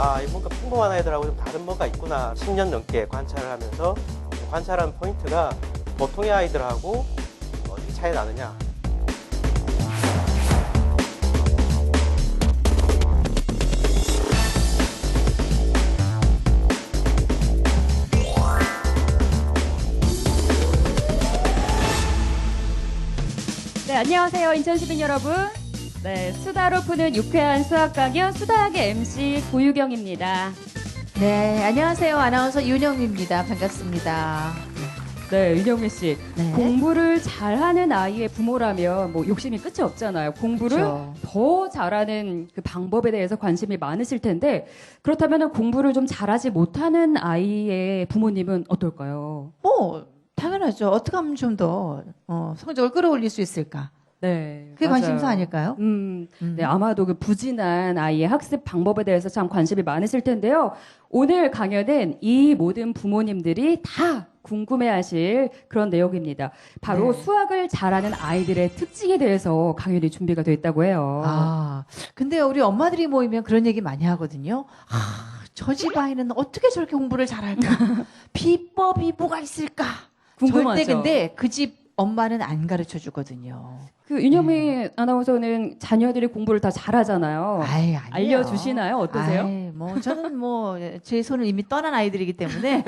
아, 뭔가 평범한 아이들하고 좀 다른 뭐가 있구나. 10년 넘게 관찰을 하면서 관찰한 포인트가 보통의 아이들하고 어떻게 차이 나느냐. 네, 안녕하세요. 인천 시민 여러분. 네, 수다로 푸는 유쾌한 수학 강연 수다학의 MC 고유경입니다. 네, 안녕하세요. 아나운서 윤영미입니다. 반갑습니다. 네, 윤영미 씨. 네. 공부를 잘하는 아이의 부모라면 뭐 욕심이 끝이 없잖아요. 공부를 그렇죠. 더 잘하는 그 방법에 대해서 관심이 많으실 텐데 그렇다면 공부를 좀 잘하지 못하는 아이의 부모님은 어떨까요? 뭐 당연하죠. 어떻게 하면 좀 더 성적을 끌어올릴 수 있을까? 네, 그게 맞아요. 관심사 아닐까요? 네, 아마도 그 부진한 아이의 학습 방법에 대해서 참 관심이 많으실 텐데요. 오늘 강연은 이 모든 부모님들이 다 궁금해하실 그런 내용입니다. 바로 네. 수학을 잘하는 아이들의 특징에 대해서 강연이 준비가 돼 있다고 해요. 아, 근데 우리 엄마들이 모이면 그런 얘기 많이 하거든요. 아, 저 집 아이는 어떻게 저렇게 공부를 잘할까? 비법이 뭐가 있을까? 궁금하죠. 절대 근데 그 집 엄마는 안 가르쳐 주거든요. 그 윤영미 아나운서는 자녀들이 공부를 다 잘하잖아요. 아이, 아니에요. 알려주시나요? 어떠세요? 아이, 뭐 저는 뭐 제 손을 이미 떠난 아이들이기 때문에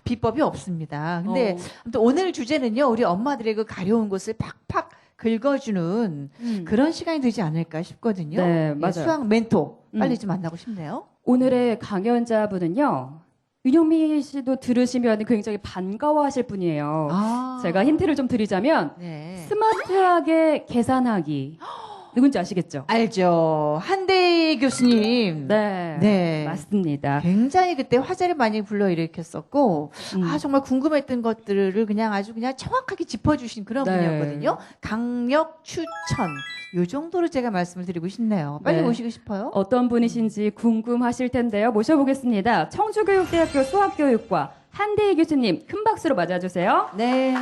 비법이 없습니다. 근데 아무튼 오늘 주제는요, 우리 엄마들의 그 가려운 곳을 팍팍 긁어주는 그런 시간이 되지 않을까 싶거든요. 네, 예, 맞아요. 수학 멘토 빨리 좀 만나고 싶네요. 오늘의 강연자분은요. 윤영미 씨도 들으시면 굉장히 반가워하실 분이에요. 아, 제가 힌트를 좀 드리자면 네. 스마트하게 계산하기. 누군지 아시겠죠? 알죠. 한대희 교수님. 네. 네. 맞습니다. 굉장히 그때 화제를 많이 불러일으켰었고, 음. 정말 궁금했던 것들을 그냥 아주 그냥 정확하게 짚어주신 그런 네. 분이었거든요. 강력 추천. 요 정도로 제가 말씀을 드리고 싶네요. 빨리 네. 모시고 싶어요. 어떤 분이신지 궁금하실 텐데요. 모셔보겠습니다. 청주교육대학교 수학교육과 한대희 교수님 큰 박수로 맞아주세요. 네.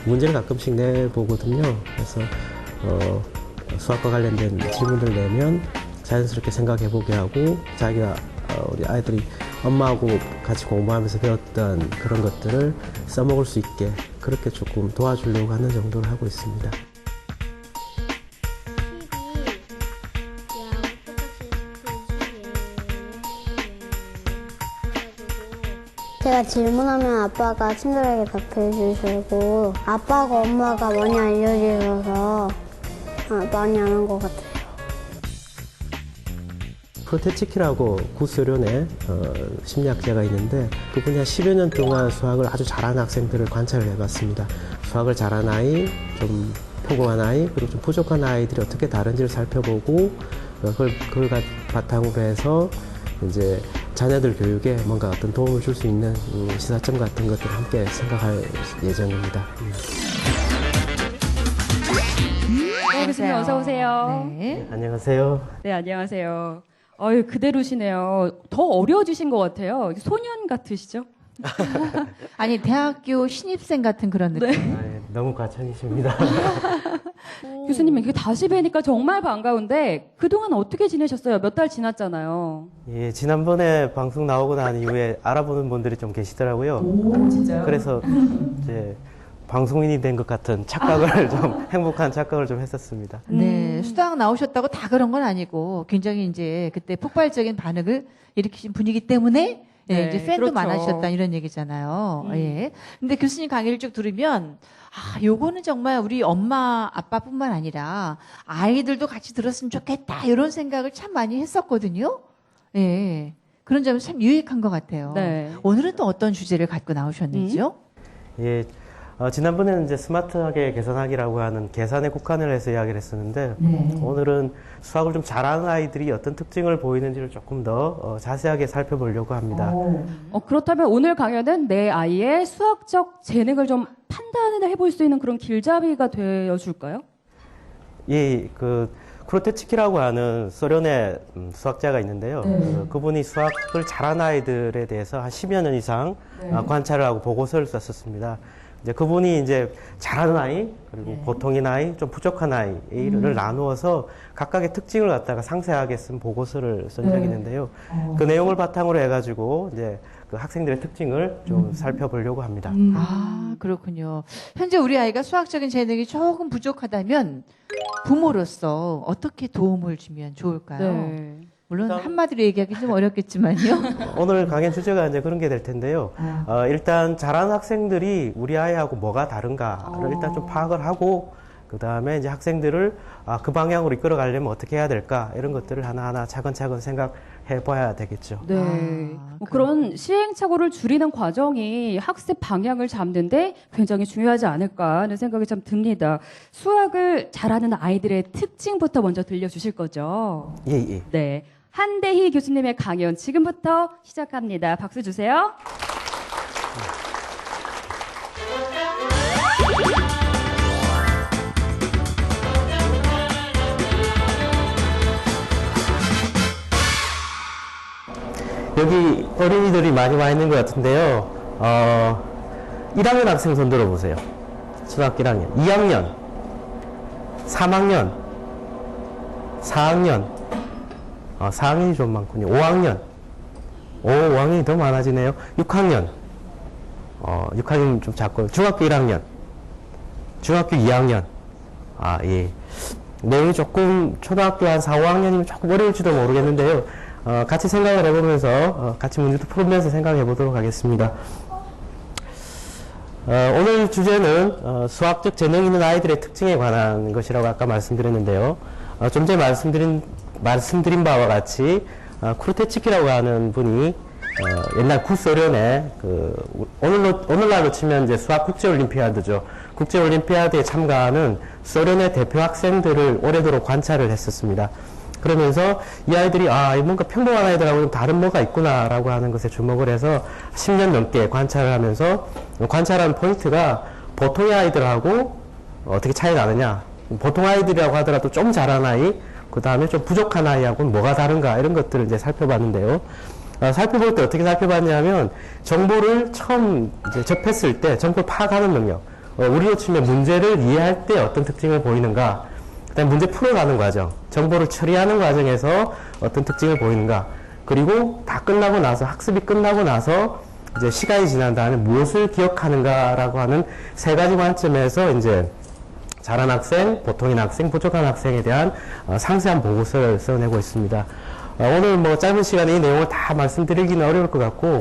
문제를 가끔씩 내보거든요. 그래서 수학과 관련된 질문을 내면 자연스럽게 생각해보게 하고 자기가 우리 아이들이 엄마하고 같이 공부하면서 배웠던 그런 것들을 써먹을 수 있게 그렇게 조금 도와주려고 하는 정도를 하고 있습니다. 제가 질문하면 아빠가 친절하게 답해 주시고 아빠가 엄마가 많이 알려주셔서 많이 아는 것 같아요. 프로테치키라고 구소련의 심리학자가 있는데 그분이 한 10여 년 동안 수학을 아주 잘하는 학생들을 관찰을 해봤습니다. 수학을 잘하는 아이, 좀 평범한 아이, 그리고 좀 부족한 아이들이 어떻게 다른지를 살펴보고 그걸 바탕으로 해서 이제 자녀들 교육에 뭔가 어떤 도움을 줄 수 있는 시사점 같은 것들을 함께 생각할 예정입니다. 네, 교수님 어서 오세요. 네. 안녕하세요. 네, 안녕하세요. 어유 그대로시네요. 더 어려워지신 것 같아요. 소년 같으시죠? 아니, 대학교 신입생 같은 그런 느낌. 네. 너무 과찬이십니다. 교수님 이렇게 다시 뵈니까 정말 반가운데 그동안 어떻게 지내셨어요? 몇 달 지났잖아요. 예, 지난번에 방송 나오고 난 이후에 알아보는 분들이 좀 계시더라고요. 오, 진짜요? 그래서 이제 방송인이 된 것 같은 착각을 좀 행복한 착각을 좀 했었습니다. 네. 수당 나오셨다고 다 그런 건 아니고 굉장히 이제 그때 폭발적인 반응을 일으키신 분이기 때문에 예, 네, 이제 팬도 그렇죠. 많아지셨다 이런 얘기잖아요. 예. 근데 교수님 강의를 쭉 들으면 요거는 정말 우리 엄마 아빠뿐만 아니라 아이들도 같이 들었으면 좋겠다 이런 생각을 참 많이 했었거든요. 예. 그런 점이 참 유익한 것 같아요. 네. 오늘은 또 어떤 주제를 갖고 나오셨는지요? 예, 지난번에는 이제 스마트하게 계산하기라고 하는 계산에 국한을 해서 이야기를 했었는데, 오늘은 수학을 좀 잘하는 아이들이 어떤 특징을 보이는지를 조금 더 자세하게 살펴보려고 합니다. 그렇다면 오늘 강연은 내 아이의 수학적 재능을 좀 판단을 해볼 수 있는 그런 길잡이가 되어줄까요? 이 크로테츠키라고 하는 소련의 수학자가 있는데요. 그분이 수학을 잘하는 아이들에 대해서 한 10여 년 이상 관찰을 하고 보고서를 썼었습니다. 이제 그분이 이제 잘하는 아이, 그리고 보통인 아이, 좀 부족한 아이를 나누어서 각각의 특징을 갖다가 상세하게 쓴 보고서를 쓴 적이 있는데요. 그 내용을 바탕으로 해가지고 이제 그 학생들의 특징을 좀 살펴보려고 합니다. 아, 그렇군요. 현재 우리 아이가 수학적인 재능이 조금 부족하다면 부모로서 어떻게 도움을 주면 좋을까요? 네. 물론 한마디로 얘기하기 좀 어렵겠지만요. 오늘 강연 주제가 이제 그런 게 될 텐데요. 일단 잘하는 학생들이 우리 아이하고 뭐가 다른가를 일단 좀 파악을 하고, 그 다음에 이제 학생들을 그 방향으로 이끌어 가려면 어떻게 해야 될까, 이런 것들을 하나하나 차근차근 생각해 봐야 되겠죠. 네. 그런 시행착오를 줄이는 과정이 학습 방향을 잡는데 굉장히 중요하지 않을까 하는 생각이 좀 듭니다. 수학을 잘하는 아이들의 특징부터 먼저 들려주실 거죠? 예. 네. 한대희 교수님의 강연 지금부터 시작합니다. 박수 주세요. 여기 어린이들이 많이 와 있는 것 같은데요. 1학년 학생 손 들어보세요. 초등학교 1학년, 2학년, 3학년, 4학년, 4학년이 좀 많군요. 5학년, 5학년이 더 많아지네요. 6학년, 6학년 좀 작고, 중학교 1학년, 중학교 2학년, 예. 내용이 조금 초등학교 한 4, 5학년이면 조금 어려울지도 모르겠는데요. 같이 생각을 해보면서, 같이 문제도 풀면서 생각해 보도록 하겠습니다. 오늘 주제는 수학적 재능 있는 아이들의 특징에 관한 것이라고 아까 말씀드렸는데요. 좀 전에 말씀드린 바와 같이 크루테치키라고 하는 분이 옛날 구소련의 오늘날로 치면 이제 수학 국제올림피아드죠. 국제올림피아드에 참가하는 소련의 대표 학생들을 오래도록 관찰을 했었습니다. 그러면서 이 아이들이 뭔가 평범한 아이들하고 좀 다른 뭐가 있구나라고 하는 것에 주목을 해서 10년 넘게 관찰을 하면서 관찰한 포인트가 보통의 아이들하고 어떻게 차이 나느냐, 보통 아이들이라고 하더라도 좀 잘한 아이, 그 다음에 좀 부족한 아이하고는 뭐가 다른가, 이런 것들을 이제 살펴봤는데요. 살펴볼 때 어떻게 살펴봤냐면 정보를 처음 이제 접했을 때 정보를 파악하는 능력, 우리로 치면 문제를 이해할 때 어떤 특징을 보이는가, 그다음에 문제 풀어가는 과정, 정보를 처리하는 과정에서 어떤 특징을 보이는가, 그리고 다 끝나고 나서, 학습이 끝나고 나서 이제 시간이 지난 다음에 무엇을 기억하는가라고 하는 세 가지 관점에서 이제 잘한 학생, 보통인 학생, 부족한 학생에 대한 상세한 보고서를 써내고 있습니다. 오늘 뭐 짧은 시간에 이 내용을 다 말씀드리기는 어려울 것 같고,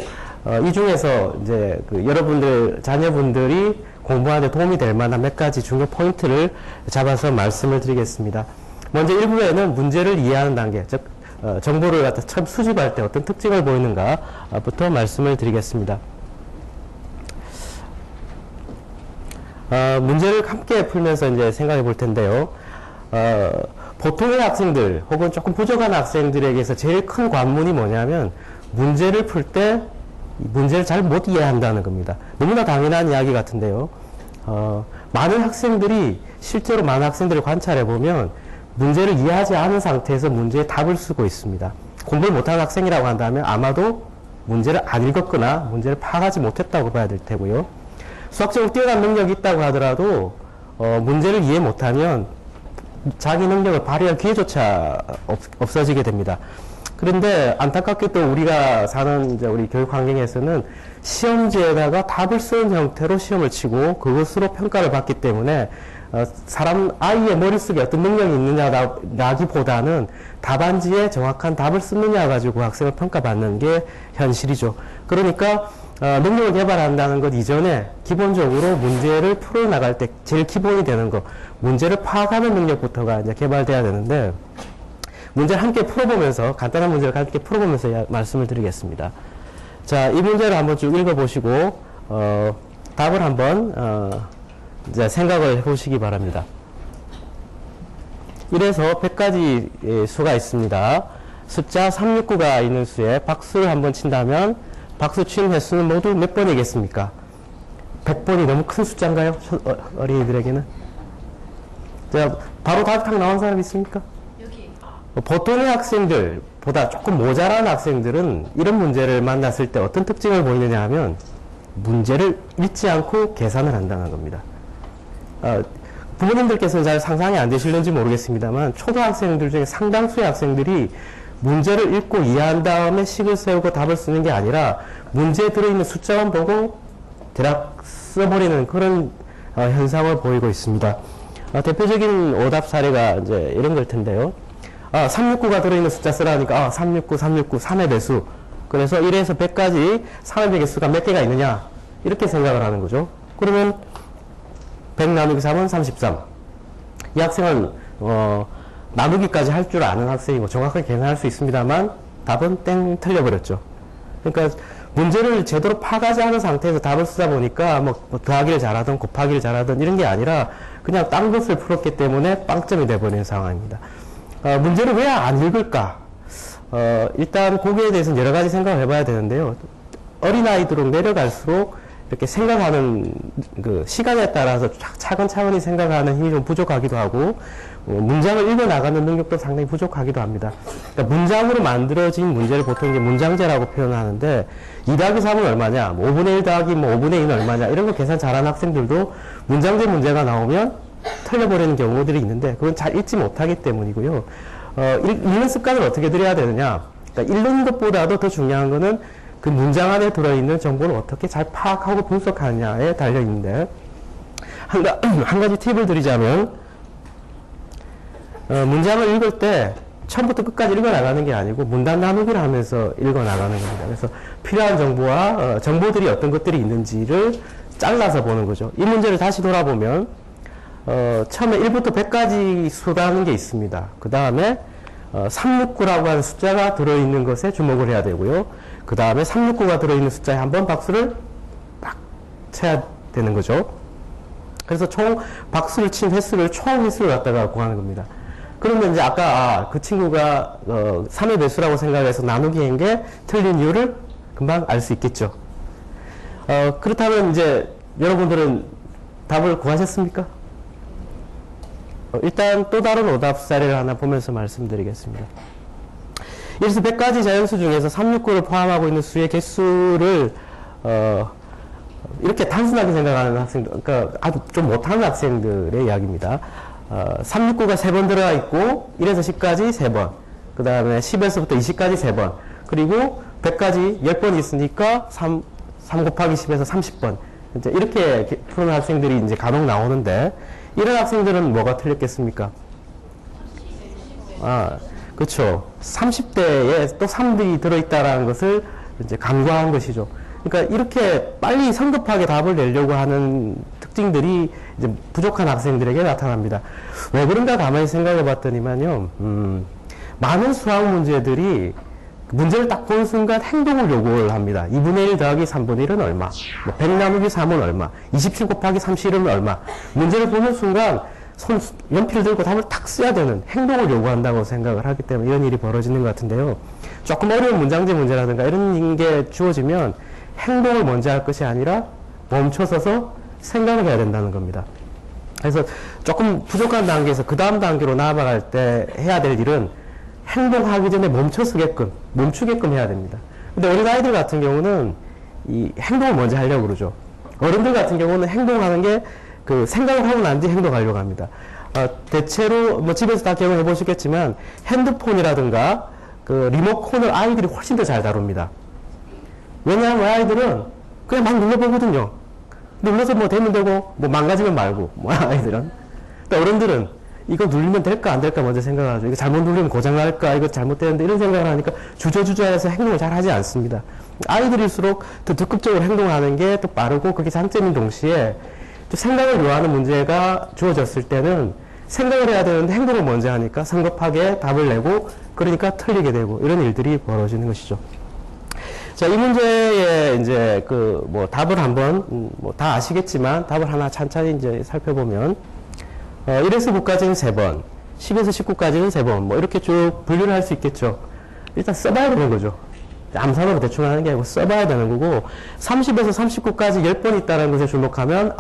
이 중에서 이제 여러분들, 자녀분들이 공부하는 데 도움이 될 만한 몇 가지 중요 포인트를 잡아서 말씀을 드리겠습니다. 먼저 1부에는 문제를 이해하는 단계, 즉 정보를 갖다 처음 수집할 때 어떤 특징을 보이는가부터 말씀을 드리겠습니다. 문제를 함께 풀면서 이제 생각해 볼 텐데요. 보통의 학생들 혹은 조금 부족한 학생들에게서 제일 큰 관문이 뭐냐면 문제를 풀 때 문제를 잘 못 이해한다는 겁니다. 너무나 당연한 이야기 같은데요. 많은 학생들이, 실제로 많은 학생들을 관찰해 보면 문제를 이해하지 않은 상태에서 문제에 답을 쓰고 있습니다. 공부를 못하는 학생이라고 한다면 아마도 문제를 안 읽었거나 문제를 파악하지 못했다고 봐야 될 테고요. 수학적으로 뛰어난 능력이 있다고 하더라도 문제를 이해 못하면 자기 능력을 발휘할 기회조차 없어지게 됩니다. 그런데 안타깝게도 우리가 사는 이제 우리 교육 환경에서는 시험지에다가 답을 쓰는 형태로 시험을 치고 그것으로 평가를 받기 때문에 아이의 머릿속에 어떤 능력이 있느냐라기보다는 답안지에 정확한 답을 쓰느냐 가지고 학생을 평가받는 게 현실이죠. 그러니까 능력을 개발한다는 것 이전에 기본적으로 문제를 풀어나갈 때 제일 기본이 되는 거, 문제를 파악하는 능력부터가 이제 개발돼야 되는데, 문제를 함께 풀어보면서, 간단한 문제를 함께 풀어보면서 말씀을 드리겠습니다. 자, 이 문제를 한번 쭉 읽어보시고, 답을 한번 이제 생각을 해보시기 바랍니다. 이래서 100가지 수가 있습니다. 숫자 369가 있는 수에 박수를 한번 친다면 박수 친 횟수는 모두 몇 번이겠습니까? 100번이 너무 큰 숫자인가요? 어린이들에게는? 자, 바로 답이 탁 나온 사람 있습니까? 여기. 보통의 학생들보다 조금 모자란 학생들은 이런 문제를 만났을 때 어떤 특징을 보이느냐 하면 문제를 읽지 않고 계산을 한다는 겁니다. 부모님들께서는 잘 상상이 안 되실는지 모르겠습니다만 초등학생들 중에 상당수의 학생들이 문제를 읽고 이해한 다음에 식을 세우고 답을 쓰는 게 아니라 문제에 들어있는 숫자만 보고 대략 써버리는 그런 현상을 보이고 있습니다. 대표적인 오답 사례가 이제 이런 걸 텐데요. 369가 들어있는 숫자 쓰라니까 369, 369, 3의 배수. 그래서 1에서 100까지 3의 개수가 몇 개가 있느냐 이렇게 생각을 하는 거죠. 그러면 100 나누기 3은 33. 이 학생은 나누기까지 할 줄 아는 학생이고 정확하게 계산할 수 있습니다만 답은 땡 틀려버렸죠. 그러니까 문제를 제대로 파가지 않은 상태에서 답을 쓰다 보니까 뭐 더하기를 잘하든 곱하기를 잘하든 이런 게 아니라 그냥 딴 것을 풀었기 때문에 빵점이 돼버리는 상황입니다. 문제를 왜 안 읽을까? 일단 거기에 대해서는 여러 가지 생각을 해봐야 되는데요. 어린아이들로 내려갈수록 이렇게 생각하는 그 시간에 따라서 차근차근히 생각하는 힘이 좀 부족하기도 하고 문장을 읽어 나가는 능력도 상당히 부족하기도 합니다. 그러니까 문장으로 만들어진 문제를 보통 이제 문장제라고 표현하는데 2 더하기 3은 얼마냐, 뭐 5분의 1 더하기 뭐 5분의 2는 얼마냐 이런 거 계산 잘하는 학생들도 문장제 문제가 나오면 틀려버리는 경우들이 있는데 그건 잘 읽지 못하기 때문이고요. 읽는 습관을 어떻게 들여야 되느냐. 그러니까 읽는 것보다도 더 중요한 거는 그 문장 안에 들어있는 정보를 어떻게 잘 파악하고 분석하느냐에 달려있는데 한 가지 팁을 드리자면 문장을 읽을 때 처음부터 끝까지 읽어나가는 게 아니고 문단 나누기를 하면서 읽어나가는 겁니다. 그래서 필요한 정보와 정보들이 어떤 것들이 있는지를 잘라서 보는 거죠. 이 문제를 다시 돌아보면 처음에 1부터 100까지 수라는 게 있습니다. 그 다음에 369라고 하는 숫자가 들어있는 것에 주목을 해야 되고요. 그 다음에 369가 들어있는 숫자에 한번 박수를 딱 쳐야 되는 거죠. 그래서 총 박수를 친 횟수를 총 횟수를 갖다가 구하는 겁니다. 그러면 이제 아까 그 친구가 3의 배수라고 생각해서 나누기 한 게 틀린 이유를 금방 알 수 있겠죠. 그렇다면 이제 여러분들은 답을 구하셨습니까? 일단 또 다른 오답 사례를 하나 보면서 말씀드리겠습니다. 이래서 100가지 자연수 중에서 369를 포함하고 있는 수의 개수를 이렇게 단순하게 생각하는 학생들, 그러니까 아주 좀 못하는 학생들의 이야기입니다. 369가 3번 들어가 있고 1에서 10까지 3번, 그 다음에 10에서부터 20까지 3번, 그리고 100까지 10번 있으니까 3 곱하기 10에서 30번 이제 이렇게 푸는 학생들이 이제 간혹 나오는데 이런 학생들은 뭐가 틀렸겠습니까? 그렇죠. 30대에 또 3들이 들어있다라는 것을 이제 간과한 것이죠. 그러니까 이렇게 빨리 성급하게 답을 내려고 하는 특징들이 이제 부족한 학생들에게 나타납니다. 왜 그런가 가만히 생각해 봤더니만요, 많은 수학 문제들이 문제를 딱 보는 순간 행동을 요구를 합니다. 2분의 1 더하기 3분의 1은 얼마? 100 나누기 3은 얼마? 27 곱하기 37은 얼마? 문제를 보는 순간 연필을 들고 답을 탁 써야 되는 행동을 요구한다고 생각을 하기 때문에 이런 일이 벌어지는 것 같은데요. 조금 어려운 문장제 문제라든가 이런 게 주어지면 행동을 먼저 할 것이 아니라 멈춰서서 생각을 해야 된다는 겁니다. 그래서 조금 부족한 단계에서 그 다음 단계로 나아갈 때 해야 될 일은 행동하기 전에 멈추게끔 해야 됩니다. 근데 어린아이들 같은 경우는 이 행동을 먼저 하려고 그러죠. 어른들 같은 경우는 행동하는 게 그 생각을 하고 난 뒤 행동하려고 합니다. 대체로 뭐 집에서 다 경험해 보시겠지만 핸드폰이라든가 그 리모컨을 아이들이 훨씬 더 잘 다룹니다. 왜냐하면 아이들은 그냥 막 눌러보거든요. 눌러서 뭐 되면 되고 뭐 망가지면 말고 뭐 아이들은. 근데 어른들은 이거 눌리면 될까 안 될까 먼저 생각하죠. 이거 잘못 누르면 고장날까, 이거 잘못되는데 이런 생각을 하니까 주저주저해서 행동을 잘 하지 않습니다. 아이들일수록 더 적극적으로 행동하는 게 또 빠르고 그게 장점인 동시에 또 생각을 요하는 문제가 주어졌을 때는 생각을 해야 되는데 행동을 먼저 하니까 성급하게 답을 내고 그러니까 틀리게 되고 이런 일들이 벌어지는 것이죠. 자, 이 문제에 이제 답을 한번, 다 아시겠지만 답을 하나 찬찬히 이제 살펴보면, 1에서 9까지는 3번, 10에서 19까지는 3번, 이렇게 쭉 분류를 할 수 있겠죠. 일단 써봐야 되는 거죠. 암산으로 대충 하는 게 아니고 써봐야 되는 거고, 30에서 39까지 10번 있다는 것에 주목하면,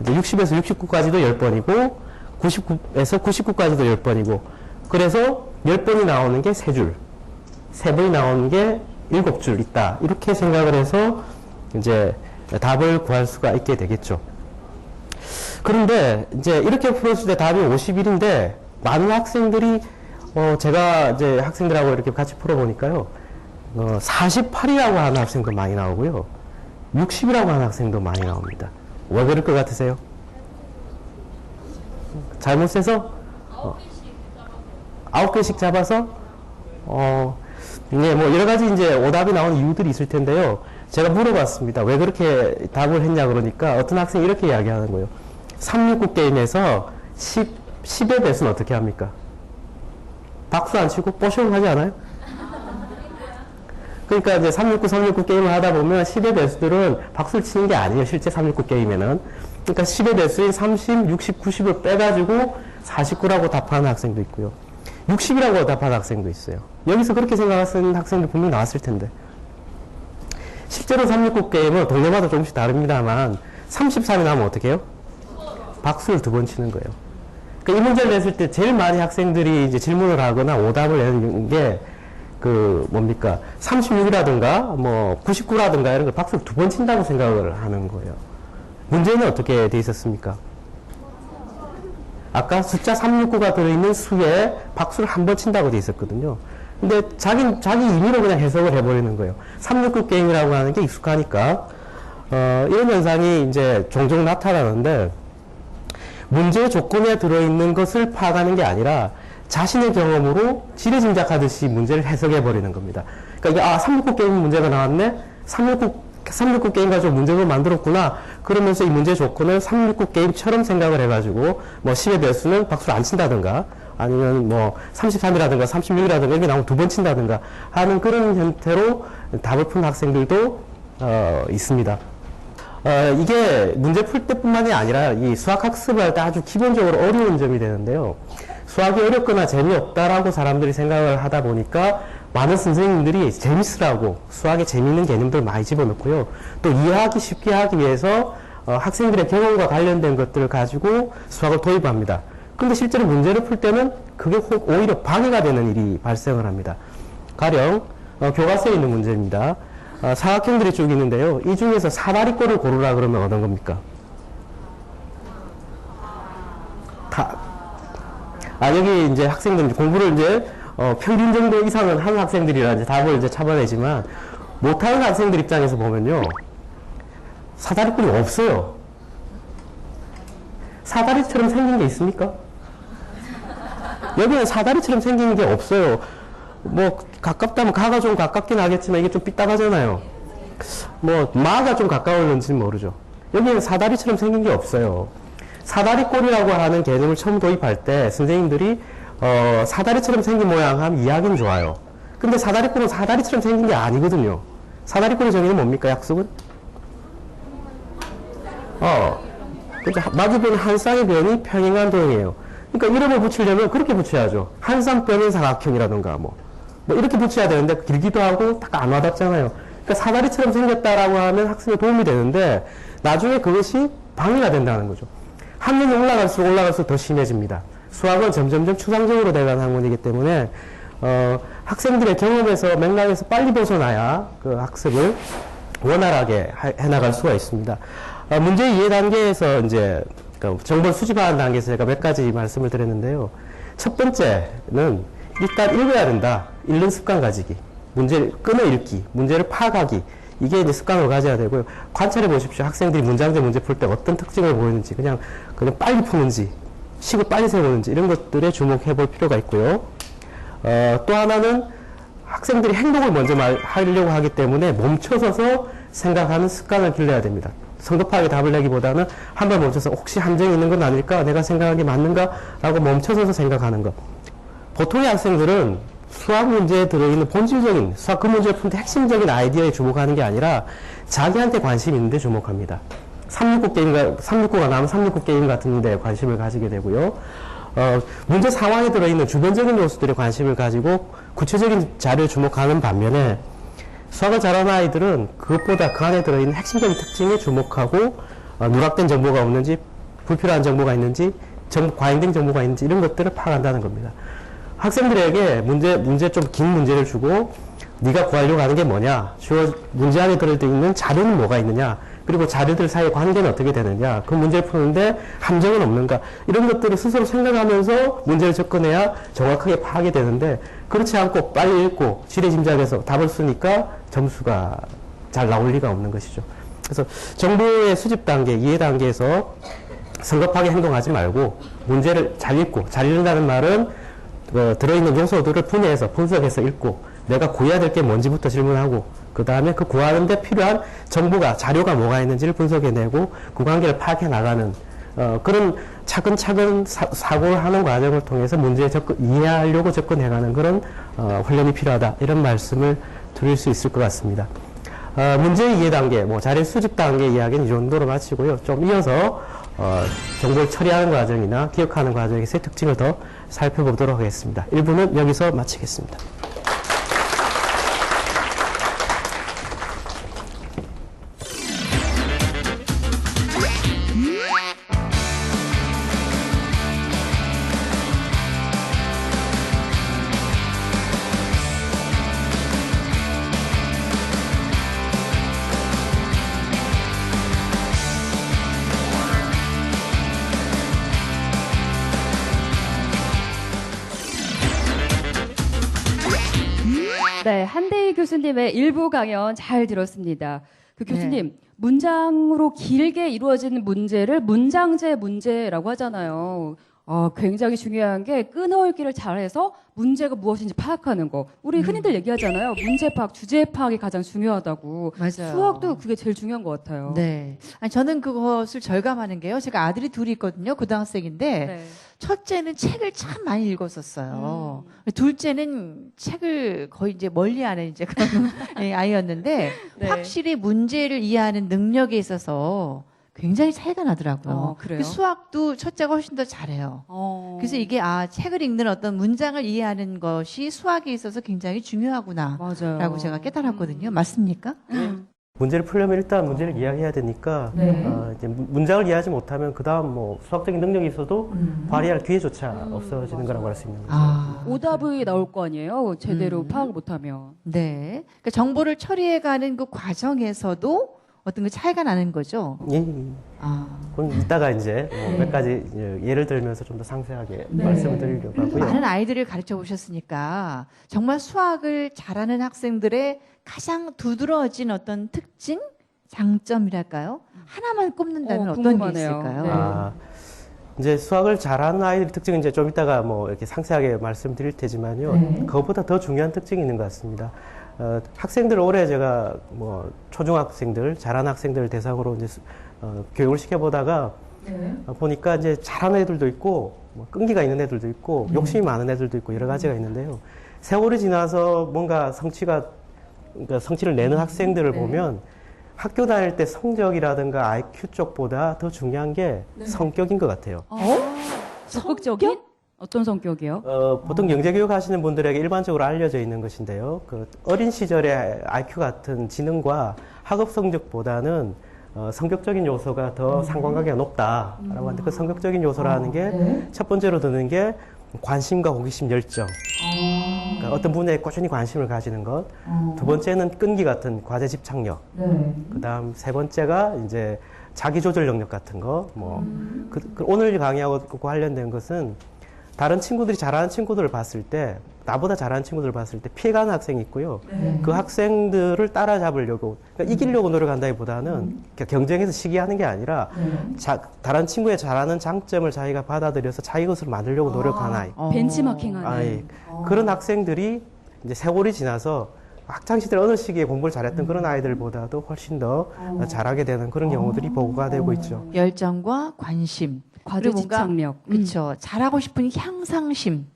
이제 60에서 69까지도 10번이고, 99에서 99까지도 10번이고, 그래서 10번이 나오는 게 3줄, 3번이 나오는 게 7줄 있다. 이렇게 생각을 해서 이제 답을 구할 수가 있게 되겠죠. 그런데 이제 이렇게 풀었을 때 답이 51인데, 많은 학생들이, 제가 이제 학생들하고 이렇게 같이 풀어보니까요, 48이라고 하는 학생도 많이 나오고요, 60이라고 하는 학생도 많이 나옵니다. 왜 그럴 것 같으세요? 잘못 세서? 9개씩 잡아서? 네, 여러 가지 이제 오답이 나오는 이유들이 있을 텐데요. 제가 물어봤습니다. 왜 그렇게 답을 했냐 그러니까 어떤 학생이 이렇게 이야기하는 거예요. 369 게임에서 10의 배수는 어떻게 합니까? 박수 안 치고 뽀숑 하지 않아요? 그러니까 이제 369 게임을 하다 보면 10의 배수들은 박수를 치는 게 아니에요. 실제 369 게임에는. 그러니까 10의 배수인 30, 60, 90을 빼가지고 49라고 답하는 학생도 있고요. 60이라고 답하는 학생도 있어요. 여기서 그렇게 생각하는 학생들 분명히 나왔을 텐데. 실제로 369 게임은 동네마다 조금씩 다릅니다만 33이 나오면 어떻게 해요? 박수를 2번 치는 거예요. 그러니까 이 문제를 냈을 때 제일 많이 학생들이 이제 질문을 하거나 오답을 내는 게 36이라든가 99라든가 이런 걸 박수를 2번 친다고 생각을 하는 거예요. 문제는 어떻게 돼 있었습니까? 아까 숫자 369가 들어있는 수에 박수를 1번 친다고 돼 있었거든요. 근데 자기 임의로 그냥 해석을 해버리는 거예요. 369 게임이라고 하는 게 익숙하니까. 이런 현상이 이제 종종 나타나는데, 문제의 조건에 들어있는 것을 파악하는 게 아니라 자신의 경험으로 지레짐작하듯이 문제를 해석해버리는 겁니다. 그러니까 369 게임 문제가 나왔네? 369 게임 가지고 문제를 만들었구나. 그러면서 이 문제 조건을 369 게임처럼 생각을 해가지고 10의 배수는 박수를 안 친다든가 아니면 33이라든가 36이라든가 이렇게 나오면 2번 친다든가 하는 그런 형태로 답을 푼 학생들도 있습니다. 이게 문제 풀 때뿐만이 아니라 이 수학 학습을 할 때 아주 기본적으로 어려운 점이 되는데요. 수학이 어렵거나 재미없다라고 사람들이 생각을 하다 보니까 많은 선생님들이 재밌으라고 수학에 재미있는 개념들을 많이 집어넣고요. 또 이해하기 쉽게 하기 위해서 학생들의 경험과 관련된 것들을 가지고 수학을 도입합니다. 근데 실제로 문제를 풀 때는 그게 오히려 방해가 되는 일이 발생을 합니다. 가령 교과서에 있는 문제입니다. 사각형들이 쭉 있는데요. 이 중에서 사다리꼴을 고르라 그러면 어떤 겁니까? 여기 이제 학생들 공부를 이제 평균 정도 이상은 하는 학생들이라 이제 답을 이제 잡아내지만 못하는 학생들 입장에서 보면요. 사다리꼴이 없어요. 사다리처럼 생긴 게 있습니까? 여기는 사다리처럼 생긴 게 없어요. 가깝다면 가가 좀 가깝긴 하겠지만 이게 좀 삐딱하잖아요. 마가 좀 가까울는지는 모르죠. 여기는 사다리처럼 생긴 게 없어요. 사다리꼴이라고 하는 개념을 처음 도입할 때 선생님들이 사다리처럼 생긴 모양 하면 이해하기는 좋아요. 근데 사다리꼴은 사다리처럼 생긴 게 아니거든요. 사다리꼴의 정의는 뭡니까? 약속은? 마주보는 한 쌍의 변이 평행한 도형이에요. 그러니까 이름을 붙이려면 그렇게 붙여야죠. 한 쌍변인 사각형이라든가 이렇게 붙여야 되는데 길기도 하고 딱 안 와닿잖아요. 그러니까 사다리처럼 생겼다라고 하면 학습에 도움이 되는데 나중에 그것이 방해가 된다는 거죠. 학년이 올라갈수록 더 심해집니다. 수학은 점점점 추상적으로 돼가는 학문이기 때문에 학생들의 경험에서 맥락에서 빨리 벗어나야 그 학습을 원활하게 해나갈 수가 있습니다. 문제 이해 단계에서 이제 정보를 수집하는 단계에서 제가 몇 가지 말씀을 드렸는데요. 첫 번째는 일단 읽어야 된다. 읽는 습관 가지기. 문제를 끊어 읽기. 문제를 파악하기. 이게 이제 습관을 가져야 되고요. 관찰해 보십시오. 학생들이 문장제 문제 풀 때 어떤 특징을 보이는지, 그냥 빨리 푸는지, 식을 빨리 세우는지, 이런 것들에 주목해 볼 필요가 있고요. 또 하나는 학생들이 행동을 먼저 하려고 하기 때문에 멈춰서서 생각하는 습관을 길러야 됩니다. 성급하게 답을 내기보다는 한 번 멈춰서 혹시 함정이 있는 건 아닐까? 내가 생각한 게 맞는가? 라고 멈춰서서 생각하는 것. 보통의 학생들은 수학 문제에 들어있는 본질적인 수학 그 문제를 푸는데 핵심적인 아이디어에 주목하는 게 아니라 자기한테 관심이 있는데 주목합니다. 369가 나오면 369 게임 같은 데 관심을 가지게 되고요. 문제 상황에 들어있는 주변적인 요소들에 관심을 가지고 구체적인 자료에 주목하는 반면에 수학을 잘하는 아이들은 그것보다 그 안에 들어있는 핵심적인 특징에 주목하고 누락된 정보가 없는지 불필요한 정보가 있는지 과잉된 정보가 있는지 이런 것들을 파악한다는 겁니다. 학생들에게 문제 좀 긴 문제를 주고 네가 구하려고 하는 게 뭐냐, 문제 안에 들어있는 자료는 뭐가 있느냐, 그리고 자료들 사이의 관계는 어떻게 되느냐, 그 문제를 푸는데 함정은 없는가, 이런 것들을 스스로 생각하면서 문제를 접근해야 정확하게 파악이 되는데, 그렇지 않고 빨리 읽고 지레짐작해서 답을 쓰니까 점수가 잘 나올 리가 없는 것이죠. 그래서 정보의 수집 단계, 이해 단계에서 성급하게 행동하지 말고 문제를 잘 읽고, 잘 읽는다는 말은 들어있는 요소들을 분해해서 분석해서 읽고 내가 구해야 될 게 뭔지부터 질문하고 그 다음에 그 구하는데 필요한 정보가, 자료가 뭐가 있는지를 분석해내고 그 관계를 파악해 나가는 그런 차근차근 사고를 하는 과정을 통해서 문제에 이해하려고 접근해가는 그런 훈련이 필요하다, 이런 말씀을 드릴 수 있을 것 같습니다. 문제 이해 단계, 자료 수집 단계 이야기는 이 정도로 마치고요. 좀 이어서 정보를 처리하는 과정이나 기억하는 과정에서의 특징을 더 살펴보도록 하겠습니다. 1부는 여기서 마치겠습니다. 네, 한대희 교수님의 일부 강연 잘 들었습니다. 그 교수님, 네. 문장으로 길게 이루어지는 문제를 문장제 문제라고 하잖아요. 굉장히 중요한 게 끊어읽기를 잘해서 문제가 무엇인지 파악하는 거. 우리 흔히들 얘기하잖아요. 문제 파악, 주제 파악이 가장 중요하다고. 맞아요. 수학도 그게 제일 중요한 것 같아요. 네. 아니, 저는 그것을 절감하는 게요. 제가 아들이 둘이 있거든요. 고등학생인데. 네. 첫째는 책을 참 많이 읽었었어요. 둘째는 책을 거의 이제 멀리하는 이제 그런 예, 아이였는데 네. 확실히 문제를 이해하는 능력에 있어서 굉장히 차이가 나더라고요. 그래요? 그 수학도 첫째가 훨씬 더 잘해요. 그래서 이게 책을 읽는 어떤 문장을 이해하는 것이 수학에 있어서 굉장히 중요하구나. 맞아요. 라고 제가 깨달았거든요. 맞습니까? 문제를 풀려면 일단 문제를 이해해야 되니까 이제 문장을 이해하지 못하면 그 다음 수학적인 능력이 있어도 발휘할 기회조차 없어지는 거라고 할 수 있는 거죠. 오답이 나올 거 아니에요. 제대로 파악을 못하면. 네. 그러니까 정보를 처리해가는 그 과정에서도 어떤 그 차이가 나는 거죠. 예. 아. 그건 이따가 이제 몇 가지 예를 들면서 좀 더 상세하게 말씀을 드리려고 하고요. 많은 아이들을 가르쳐 보셨으니까 정말 수학을 잘하는 학생들의 가장 두드러진 어떤 특징, 장점이랄까요? 하나만 꼽는다면 어떤 게 궁금하네요. 있을까요? 네. 이제 수학을 잘하는 아이들의 특징은 이제 좀 이따가 이렇게 상세하게 말씀드릴 테지만요. 그것보다 더 중요한 특징이 있는 것 같습니다. 학생들 올해 제가 초중학생들, 잘하는 학생들 대상으로 이제 교육을 시켜보다가 보니까 이제 잘하는 애들도 있고 끈기가 있는 애들도 있고 욕심이 많은 애들도 있고 여러 가지가 있는데요. 세월이 지나서 뭔가 성취를 내는 학생들을 보면 학교 다닐 때 성적이라든가 IQ 쪽보다 더 중요한 게 성격인 것 같아요. 적극적인? 어떤 성격이요? 보통 영재교육 하시는 분들에게 일반적으로 알려져 있는 것인데요. 그 어린 시절의 IQ 같은 지능과 학업 성적보다는 성격적인 요소가 더 상관관계가 높다라고 하는데 그 성격적인 요소라는 게 첫 번째로 드는 게 관심과 호기심, 열정. 그러니까 어떤 분야에 꾸준히 관심을 가지는 것. 두 번째는 끈기 같은 과제 집착력. 그다음 세 번째가 이제 자기 조절 능력 같은 거. 오늘 강의하고 관련된 것은 다른 친구들이 잘하는 친구들을 봤을 때, 나보다 잘하는 친구들을 봤을 때 피해가는 학생이 있고요. 그 학생들을 따라잡으려고, 그러니까 이기려고 노력한다기보다는 경쟁에서 시기하는 게 아니라 다른 친구의 잘하는 장점을 자기가 받아들여서 자기 것으로 만들려고 노력하는 아이. 벤치마킹하는. 아이. 그런 학생들이 이제 세월이 지나서 학창시절 어느 시기에 공부를 잘했던 그런 아이들보다도 훨씬 더 잘하게 되는 그런 경우들이 보고가 되고 있죠. 열정과 관심. 과제 그리고 뭔가, 집착력. 그렇죠. 잘하고 싶은 향상심.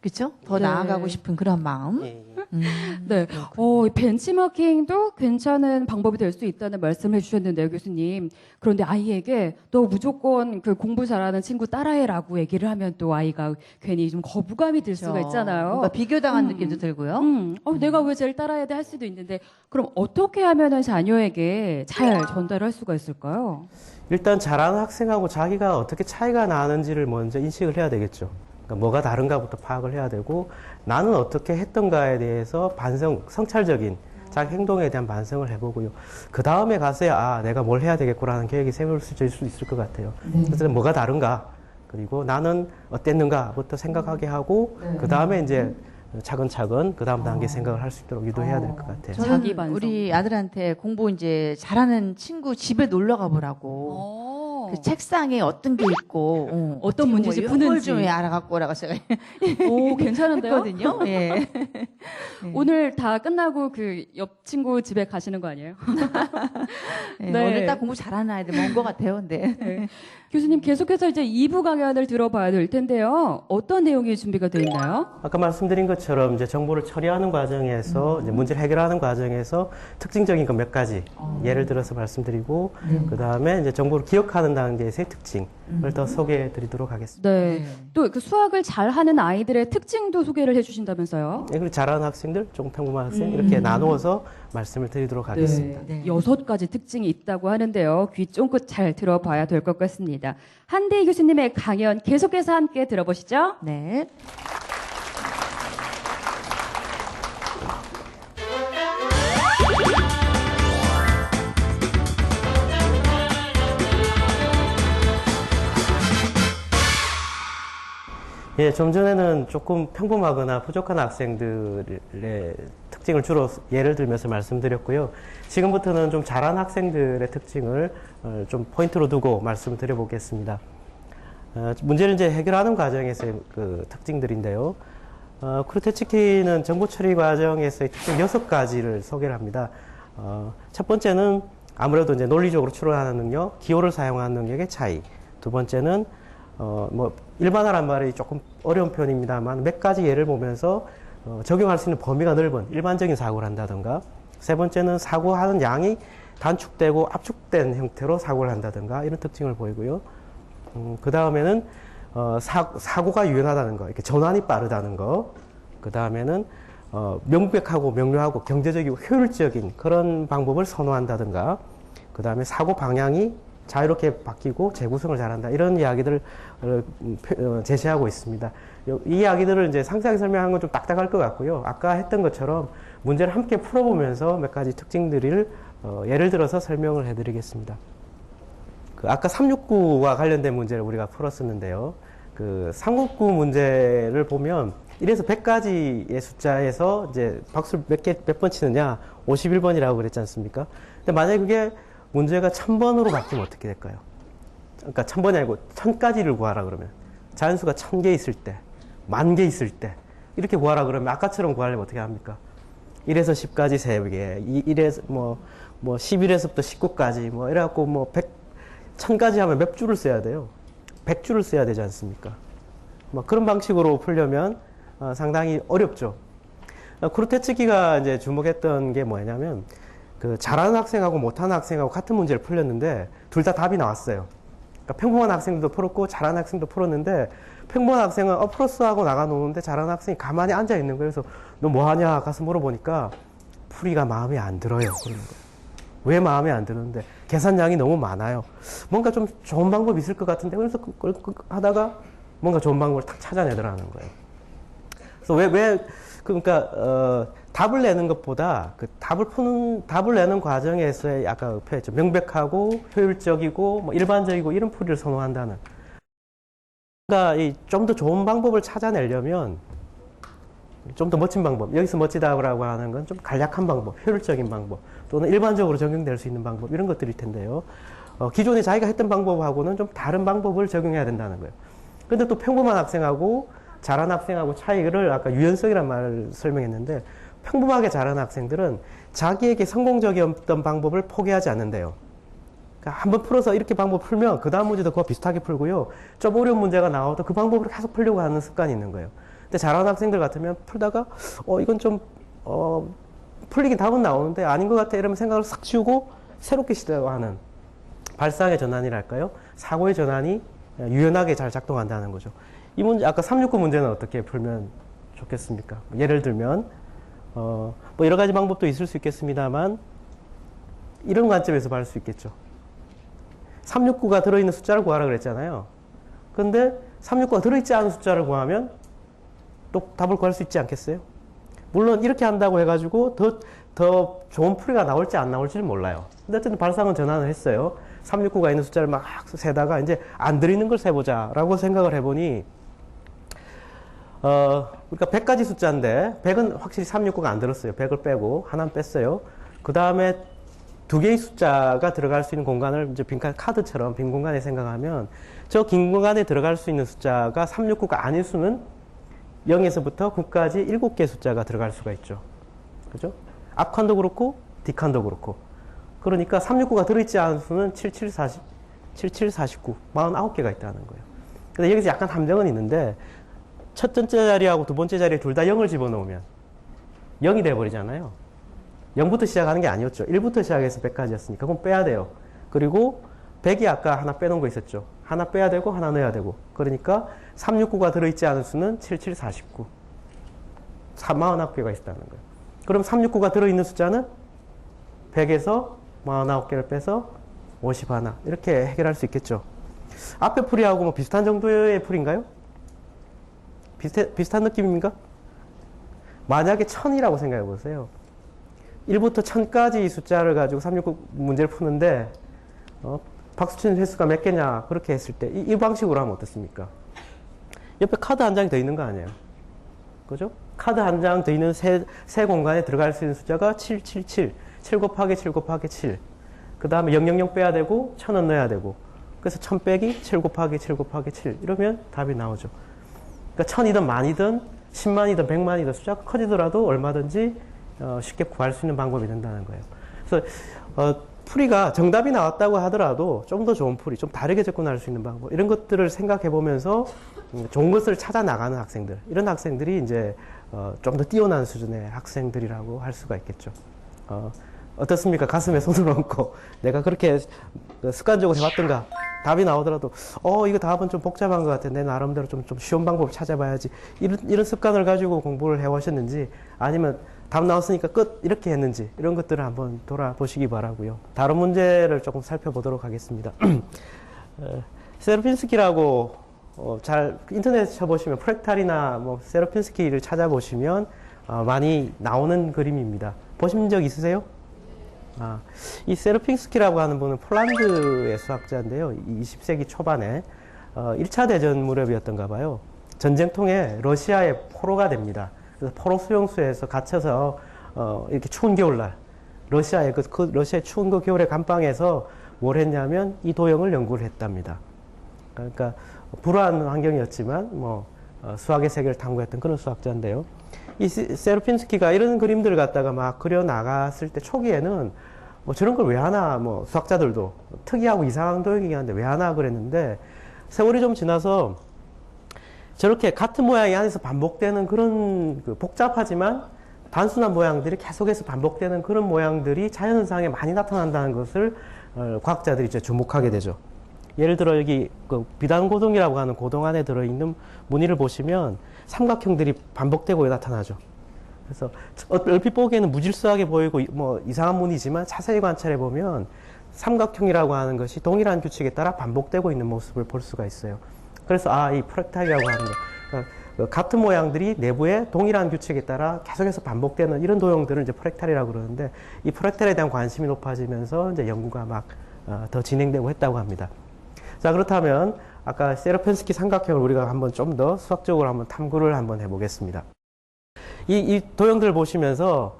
그렇죠? 더 네. 나아가고 싶은 그런 마음. 예, 예. 네. 그렇군요. 벤치마킹도 괜찮은 방법이 될 수 있다는 말씀을 해주셨는데요, 교수님. 그런데 아이에게 너 무조건 그 공부 잘하는 친구 따라해라고 얘기를 하면 또 아이가 괜히 좀 거부감이 들 수가 그렇죠. 있잖아요. 뭔가 비교당한 느낌도 들고요. 내가 왜 제일 따라해야 돼 할 수도 있는데 그럼 어떻게 하면은 자녀에게 잘 전달할 수가 있을까요? 일단 잘하는 학생하고 자기가 어떻게 차이가 나는지를 먼저 인식을 해야 되겠죠. 그러니까 뭐가 다른가부터 파악을 해야 되고 나는 어떻게 했던가에 대해서 성찰적인 자기 행동에 대한 반성을 해보고요. 그 다음에 가서야 내가 뭘 해야 되겠구나는 계획이 세워질 수 있을 것 같아요. 그래서 뭐가 다른가 그리고 나는 어땠는가부터 생각하게 하고 그 다음에 이제 차근차근 그 다음 단계 생각을 할 수 있도록 유도해야 될 것 같아요. 자기 저는 반성. 우리 아들한테 공부 이제 잘하는 친구 집에 놀러 가보라고. 그 책상에 어떤 게 있고 어떤 문제지 이걸 푸는지. 좀 알아갖고 오라고 제가 오, 괜찮은데요? 했거든요. 예. 오늘 다 끝나고 그 옆 친구 집에 가시는 거 아니에요? 네. 네. 오늘 딱 공부 잘하는 아이들 먼 것 같아요. 근데 네. 교수님 계속해서 이제 2부 강연을 들어봐야 될 텐데요. 어떤 내용이 준비가 되어 있나요? 아까 말씀드린 것처럼 이제 정보를 처리하는 과정에서 이제 문제를 해결하는 과정에서 특징적인 것 몇 가지 예를 들어서 말씀드리고 그 다음에 이제 정보를 기억하는 단계에서의 특징을 더 소개해드리도록 하겠습니다. 네. 또 그 수학을 잘하는 아이들의 특징도 소개를 해주신다면서요? 그리고 잘하는 학생들, 조금 평범한 학생 이렇게 나누어서 말씀을 드리도록 하겠습니다. 네. 6가지 특징이 있다고 하는데요. 귀 쫑긋 잘 들어봐야 될 것 같습니다. 한대희 교수님의 강연 계속해서 함께 들어보시죠. 네. 예, 좀 전에는 조금 평범하거나 부족한 학생들의 특징을 주로 예를 들면서 말씀드렸고요. 지금부터는 좀 잘하는 학생들의 특징을 좀 포인트로 두고 말씀을 드려보겠습니다. 문제를 이제 해결하는 과정에서의 그 특징들인데요. 크루테츠키는 정보 처리 과정에서의 특징 6가지를 소개를 합니다. 첫 번째는 아무래도 이제 논리적으로 추론하는 능력, 기호를 사용하는 능력의 차이. 두 번째는 일반화란 말이 조금 어려운 표현입니다만 몇 가지 예를 보면서 적용할 수 있는 범위가 넓은 일반적인 사고를 한다든가, 세 번째는 사고하는 양이 단축되고 압축된 형태로 사고를 한다든가 이런 특징을 보이고요. 그 다음에는 사고가 유연하다는 거, 이렇게 전환이 빠르다는 거. 그 다음에는 명백하고 명료하고 경제적이고 효율적인 그런 방법을 선호한다든가. 그 다음에 사고 방향이 자유롭게 바뀌고 재구성을 잘한다. 이런 이야기들을 제시하고 있습니다. 이 이야기들을 이제 상세하게 설명하는 건 좀 딱딱할 것 같고요. 아까 했던 것처럼 문제를 함께 풀어보면서 몇 가지 특징들을 예를 들어서 설명을 해드리겠습니다. 아까 369와 관련된 문제를 우리가 풀었었는데요. 그 369 문제를 보면 1에서 100까지의 숫자에서 이제 박수를 몇 번 치느냐? 51번이라고 그랬지 않습니까? 근데 만약에 그게 문제가 1000번으로 바뀌면 어떻게 될까요? 그러니까 1000번이 아니고 1000까지를 구하라 그러면 자연수가 1000개 있을 때, 10,000개 있을 때 이렇게 구하라 그러면 아까처럼 구하려면 어떻게 합니까? 1에서 10까지 3개, 1에서 11에서부터 19까지 이래갖고 1000까지 하면 몇 줄을 써야 돼요? 100줄을 써야 되지 않습니까? 그런 방식으로 풀려면 상당히 어렵죠. 크루테츠키가 이제 주목했던 게 뭐냐면 그 잘하는 학생하고 못하는 학생하고 같은 문제를 풀렸는데 둘 다 답이 나왔어요. 그러니까 평범한 학생들도 풀었고 잘하는 학생도 풀었는데 평범한 학생은 풀었어 나가 노는데 잘하는 학생이 가만히 앉아 있는 거예요. 그래서 너 뭐 하냐 가서 물어보니까 풀이가 마음에 안 들어요. 그러는 거예요. 왜 마음에 안 드는데 계산량이 너무 많아요. 뭔가 좀 좋은 방법이 있을 것 같은데 그래서 하다가 뭔가 좋은 방법을 탁 찾아내더라는 거예요. 그래서 그러니까 답을 내는 것보다 그 답을 내는 과정에서의 아까 표현했죠. 명백하고 효율적이고 일반적이고 이런 풀이를 선호한다는. 그러니까 좀 더 좋은 방법을 찾아내려면 좀 더 멋진 방법, 여기서 멋지다고 하는 건 좀 간략한 방법, 효율적인 방법, 또는 일반적으로 적용될 수 있는 방법 이런 것들일 텐데요. 기존에 자기가 했던 방법하고는 좀 다른 방법을 적용해야 된다는 거예요. 근데 또 평범한 학생하고 잘하는 학생하고 차이를 아까 유연성이라는 말을 설명했는데 평범하게 잘하는 학생들은 자기에게 성공적이었던 방법을 포기하지 않는데요. 그러니까 한번 풀어서 이렇게 방법 풀면 그 다음 문제도 그와 비슷하게 풀고요. 좀 어려운 문제가 나와도 그 방법으로 계속 풀려고 하는 습관이 있는 거예요. 근데 잘하는 학생들 같으면 풀다가 이건 좀 풀리긴 답은 나오는데 아닌 것 같아 이러면 생각을 싹 지우고 새롭게 시도하는 발상의 전환이랄까요? 사고의 전환이 유연하게 잘 작동한다는 거죠. 이 문제, 아까 369 문제는 어떻게 풀면 좋겠습니까? 예를 들면 뭐 여러 가지 방법도 있을 수 있겠습니다만 이런 관점에서 볼 수 있겠죠. 369가 들어있는 숫자를 구하라 그랬잖아요. 근데 369가 들어있지 않은 숫자를 구하면 또 답을 구할 수 있지 않겠어요? 물론 이렇게 한다고 해가지고 더 좋은 풀이가 나올지 안 나올지는 몰라요. 근데 어쨌든 발상은 전환을 했어요. 369가 있는 숫자를 막 세다가 이제 안 들어있는 걸 세보자 라고 생각을 해보니 그러니까 100가지 숫자인데 100은 확실히 369가 안 들었어요. 100을 빼고 하나는 뺐어요. 그 다음에 두 개의 숫자가 들어갈 수 있는 공간을 이제 빈 카드처럼 빈 공간에 생각하면 저 긴 공간에 들어갈 수 있는 숫자가 369가 아닐 수는 0에서부터 9까지 7개의 숫자가 들어갈 수가 있죠. 그죠? 앞칸도 그렇고 뒷칸도 그렇고. 그러니까 369가 들어있지 않은 수는 77, 40, 77, 49, 49개가 있다는 거예요. 근데 여기서 약간 함정은 있는데 첫 번째 자리하고 두 번째 자리에 둘 다 0을 집어넣으면 0이 돼버리잖아요. 0부터 시작하는 게 아니었죠. 1부터 시작해서 100까지였으니까 그럼 빼야 돼요. 그리고 100이 아까 하나 빼놓은 거 있었죠. 하나 빼야 되고 하나 넣어야 되고. 그러니까 369가 들어있지 않은 수는 77, 49. 49개가 있다는 거예요. 그럼 369가 들어있는 숫자는 100에서 49개를 빼서 51. 이렇게 해결할 수 있겠죠. 앞에 풀이하고 뭐 비슷한 정도의 풀인가요? 비슷한 느낌입니까? 만약에 1000이라고 생각해 보세요. 1부터 1000까지 숫자를 가지고 369 문제를 푸는데 박수 치는 횟수가 몇 개냐 그렇게 했을 때 이 방식으로 하면 어떻습니까? 옆에 카드 한 장이 더 있는 거 아니에요? 그죠? 카드 한 장 더 있는 세 공간에 들어갈 수 있는 숫자가 777, 7 곱하기 7 곱하기 7. 그 다음에 000 빼야 되고 1000원 넣어야 되고 그래서 1000 빼기 7 곱하기 7 곱하기 7 이러면 답이 나오죠. 그러니까 1000이든 만이든 10만이든 100만이든 숫자가 커지더라도 얼마든지 쉽게 구할 수 있는 방법이 된다는 거예요. 그래서 풀이가 정답이 나왔다고 하더라도 좀 더 좋은 풀이, 좀 다르게 접근할 수 있는 방법 이런 것들을 생각해 보면서 좋은 것을 찾아 나가는 학생들, 이런 학생들이 이제 좀 더 뛰어난 수준의 학생들이라고 할 수가 있겠죠. 어떻습니까? 가슴에 손을 얹고 내가 그렇게 습관적으로 해왔던가? 답이 나오더라도 이거 답은 좀 복잡한 것 같아. 내 나름대로 좀 쉬운 방법을 찾아봐야지. 이런 습관을 가지고 공부를 해오셨는지 아니면 답 나왔으니까 끝 이렇게 했는지 이런 것들을 한번 돌아보시기 바라고요. 다른 문제를 조금 살펴보도록 하겠습니다. 세르핀스키라고 잘 인터넷에 쳐보시면 프랙탈이나 뭐 세르핀스키를 찾아보시면 많이 나오는 그림입니다. 보신 적 있으세요? 이 세르핀스키라고 하는 분은 폴란드의 수학자인데요. 20세기 초반에 1차 대전 무렵이었던가 봐요. 전쟁통에 러시아의 포로가 됩니다. 그래서 포로 수용소에서 갇혀서 이렇게 추운 겨울날 러시아의 러시아의 추운 그 겨울의 감방에서 뭘 했냐면 이 도형을 연구를 했답니다. 그러니까 불우한 환경이었지만 뭐 수학의 세계를 탐구했던 그런 수학자인데요. 이 세르핀스키가 이런 그림들을 갖다가 막 그려 나갔을 때 초기에는 뭐 저런 걸 왜 하나, 뭐 수학자들도 특이하고 이상한 도형이긴 한데 왜 하나 그랬는데 세월이 좀 지나서 저렇게 같은 모양이 안에서 반복되는 그런 복잡하지만 단순한 모양들이 계속해서 반복되는 그런 모양들이 자연현상에 많이 나타난다는 것을 과학자들이 이제 주목하게 되죠. 예를 들어 여기 그 비단고동이라고 하는 고동 안에 들어있는 무늬를 보시면 삼각형들이 반복되고 나타나죠. 그래서 얼핏 보기에는 무질서하게 보이고 뭐 이상한 무늬지만 자세히 관찰해 보면 삼각형이라고 하는 것이 동일한 규칙에 따라 반복되고 있는 모습을 볼 수가 있어요. 그래서 이 프랙탈이라고 하는 거, 그러니까 같은 모양들이 내부에 동일한 규칙에 따라 계속해서 반복되는 이런 도형들을 이제 프랙탈이라고 그러는데 이 프랙탈에 대한 관심이 높아지면서 이제 연구가 막 더 진행되고 했다고 합니다. 자, 그렇다면 아까 세르핀스키 삼각형을 우리가 한번 좀 더 수학적으로 한번 탐구를 한번 해보겠습니다. 이 도형들을 보시면서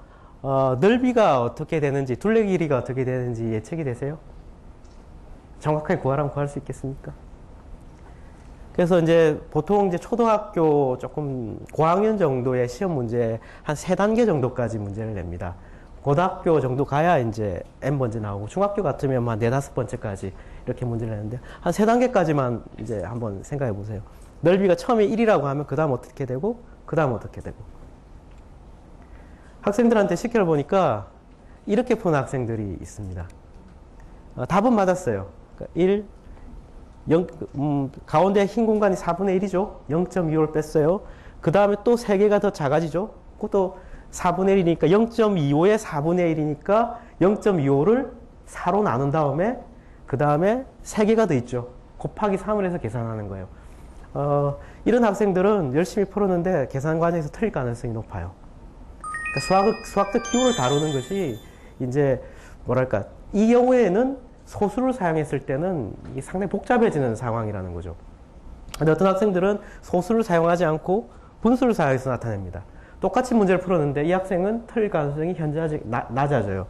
넓이가 어떻게 되는지, 둘레 길이가 어떻게 되는지 예측이 되세요? 정확하게 구하라면 구할 수 있겠습니까? 그래서 이제 보통 이제 초등학교 조금 고학년 정도의 시험 문제 한 3단계 정도까지 문제를 냅니다. 고등학교 정도 가야 이제 N번째 나오고 중학교 같으면 한 4-5번째까지 이렇게 문제를 내는데 한 3단계까지만 이제 한번 생각해 보세요. 넓이가 처음에 1이라고 하면 그 다음 어떻게 되고 그 다음 어떻게 되고. 학생들한테 시켜보니까 이렇게 푸는 학생들이 있습니다. 답은 맞았어요. 그러니까 1, 가운데 흰 공간이 4분의 1이죠. 0.25를 뺐어요. 그 다음에 또 3개가 더 작아지죠. 그것도 4분의 1이니까 0.25에 4분의 1이니까 0.25를 4로 나눈 다음에 그 다음에 3개가 더 있죠. 곱하기 3을 해서 계산하는 거예요. 이런 학생들은 열심히 풀었는데 계산 과정에서 틀릴 가능성이 높아요. 그러니까 수학적 기호를 다루는 것이 이제 뭐랄까 이 경우에는 소수를 사용했을 때는 이게 상당히 복잡해지는 상황이라는 거죠. 근데 어떤 학생들은 소수를 사용하지 않고 분수를 사용해서 나타냅니다. 똑같이 문제를 풀었는데 이 학생은 틀릴 가능성이 현재 아직 낮아져요.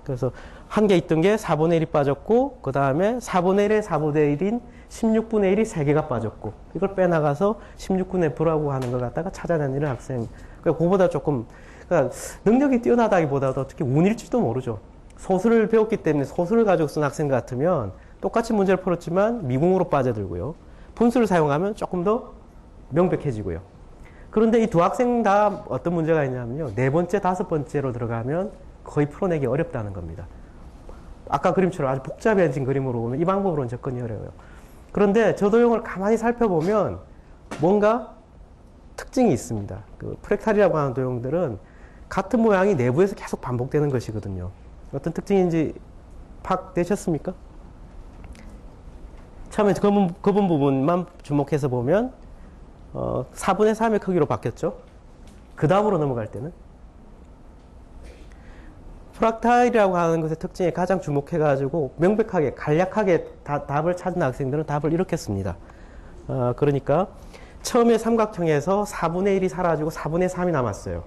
그래서 한 개 있던 게 4분의 1이 빠졌고 그 다음에 4분의 1에 4분의 1인 16분의 1이 3개가 빠졌고 이걸 빼나가서 16분의 부라고 하는 걸 갖다가 찾아내는 이런 학생. 그보다 조금 그러니까 능력이 뛰어나다기보다도 어떻게 운일지도 모르죠. 소수를 배웠기 때문에 소수를 가지고 쓴 학생 같으면 똑같이 문제를 풀었지만 미궁으로 빠져들고요. 분수를 사용하면 조금 더 명백해지고요. 그런데 이 두 학생 다 어떤 문제가 있냐면요. 4번째, 5번째로 들어가면 거의 풀어내기 어렵다는 겁니다. 아까 그림처럼 아주 복잡해진 그림으로 보면 이 방법으로는 접근이 어려워요. 그런데 저 도형을 가만히 살펴보면 뭔가 특징이 있습니다. 그 프랙탈이라고 하는 도형들은 같은 모양이 내부에서 계속 반복되는 것이거든요. 어떤 특징인지 파악되셨습니까? 처음에 검은 부분만 주목해서 보면 4분의 3의 크기로 바뀌었죠. 그 다음으로 넘어갈 때는 프락탈이라고 하는 것의 특징에 가장 주목해가지고 명백하게 간략하게 답을 찾은 학생들은 답을 이렇게 씁니다. 그러니까 처음에 삼각형에서 4분의 1이 사라지고 4분의 3이 남았어요.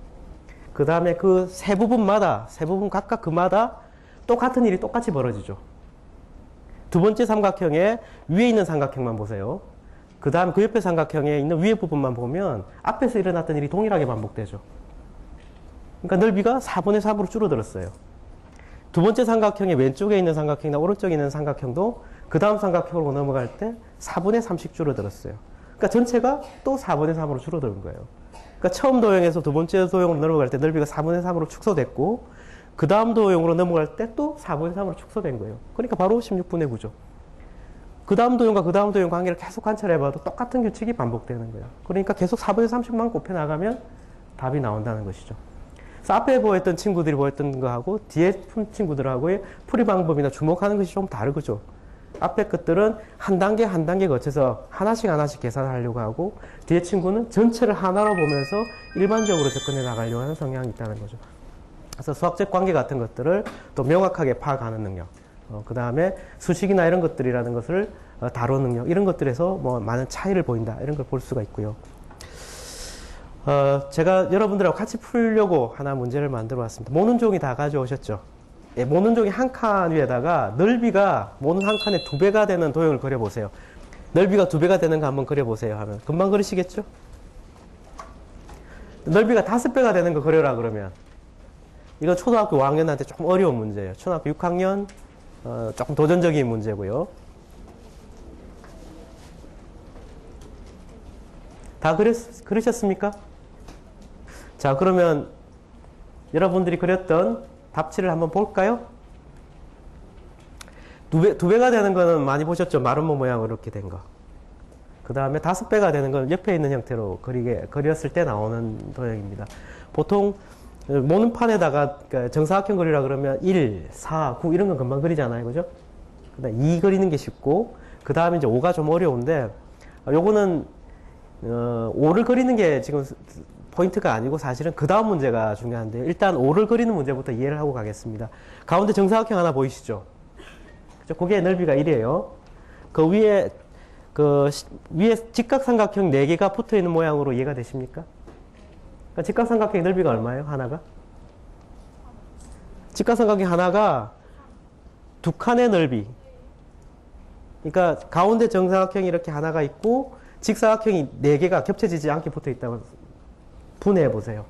그 다음에 그 세 부분 각각 그마다 똑같은 일이 똑같이 벌어지죠. 두 번째 삼각형에 위에 있는 삼각형만 보세요. 그 다음 그 옆에 삼각형에 있는 위에 부분만 보면 앞에서 일어났던 일이 동일하게 반복되죠. 그러니까 넓이가 4분의 3으로 줄어들었어요. 두 번째 삼각형의 왼쪽에 있는 삼각형이나 오른쪽에 있는 삼각형도 그 다음 삼각형으로 넘어갈 때 4분의 3씩 줄어들었어요. 그러니까 전체가 또 4분의 3으로 줄어드는 거예요. 그러니까 처음 도형에서 두 번째 도형으로 넘어갈 때 넓이가 4분의 3으로 축소됐고 그 다음 도형으로 넘어갈 때 또 4분의 3으로 축소된 거예요. 그러니까 바로 16분의 9죠. 그 다음 도형과 그 다음 도형 관계를 계속 관찰해봐도 똑같은 규칙이 반복되는 거예요. 그러니까 계속 4분의 3씩만 곱해나가면 답이 나온다는 것이죠. 그래서 앞에 보였던 친구들이 보였던 거하고 뒤에 푼 친구들하고의 풀이 방법이나 주목하는 것이 좀 다르죠. 앞에 것들은 한 단계 한 단계 거쳐서 하나씩 계산하려고 하고 뒤에 친구는 전체를 하나로 보면서 일반적으로 접근해 나가려고 하는 성향이 있다는 거죠. 그래서 수학적 관계 같은 것들을 또 명확하게 파악하는 능력, 그 다음에 수식이나 이런 것들이라는 것을 다루는 능력, 이런 것들에서 뭐 많은 차이를 보인다, 이런 걸 볼 수가 있고요. 제가 여러분들하고 같이 풀려고 하나 문제를 만들어 왔습니다. 모는 종이 다 가져오셨죠? 예, 모는 종이 한 칸 위에다가 넓이가 모는 한 칸에 2배가 되는 도형을 그려보세요. 넓이가 2배가 되는 거 한번 그려보세요 하면 금방 그리시겠죠? 넓이가 5배가 되는 거 그려라 그러면 이거 초등학교 5학년한테 조금 어려운 문제예요. 초등학교 6학년 조금 도전적인 문제고요. 다 그러셨습니까? 자, 그러면 여러분들이 그렸던 답지를 한번 볼까요? 2배가 되는 거는 많이 보셨죠? 마름모 모양으로 이렇게 된 거. 그 다음에 5배가 되는 건 옆에 있는 형태로 그렸을 때 나오는 도형입니다. 보통 모는 판에다가 정사각형 그리라 그러면 1, 4, 9 이런 건 금방 그리잖아요. 그죠? 그다음 2 그리는 게 쉽고 그 다음에 이제 5가 좀 어려운데 요거는 5를 그리는 게 지금 포인트가 아니고 사실은 그 다음 문제가 중요한데 일단 5를 그리는 문제부터 이해를 하고 가겠습니다. 가운데 정사각형 하나 보이시죠? 그죠? 그게 넓이가 1이에요. 그 위에 직각삼각형 4개가 붙어 있는 모양으로 이해가 되십니까? 그러니까 직각삼각형의 넓이가 얼마예요? 하나가? 직각삼각형 하나가 2칸의 넓이. 그러니까 가운데 정사각형이 이렇게 하나가 있고 직사각형이 4개가 겹쳐지지 않게 붙어 있다고 분해해 보세요.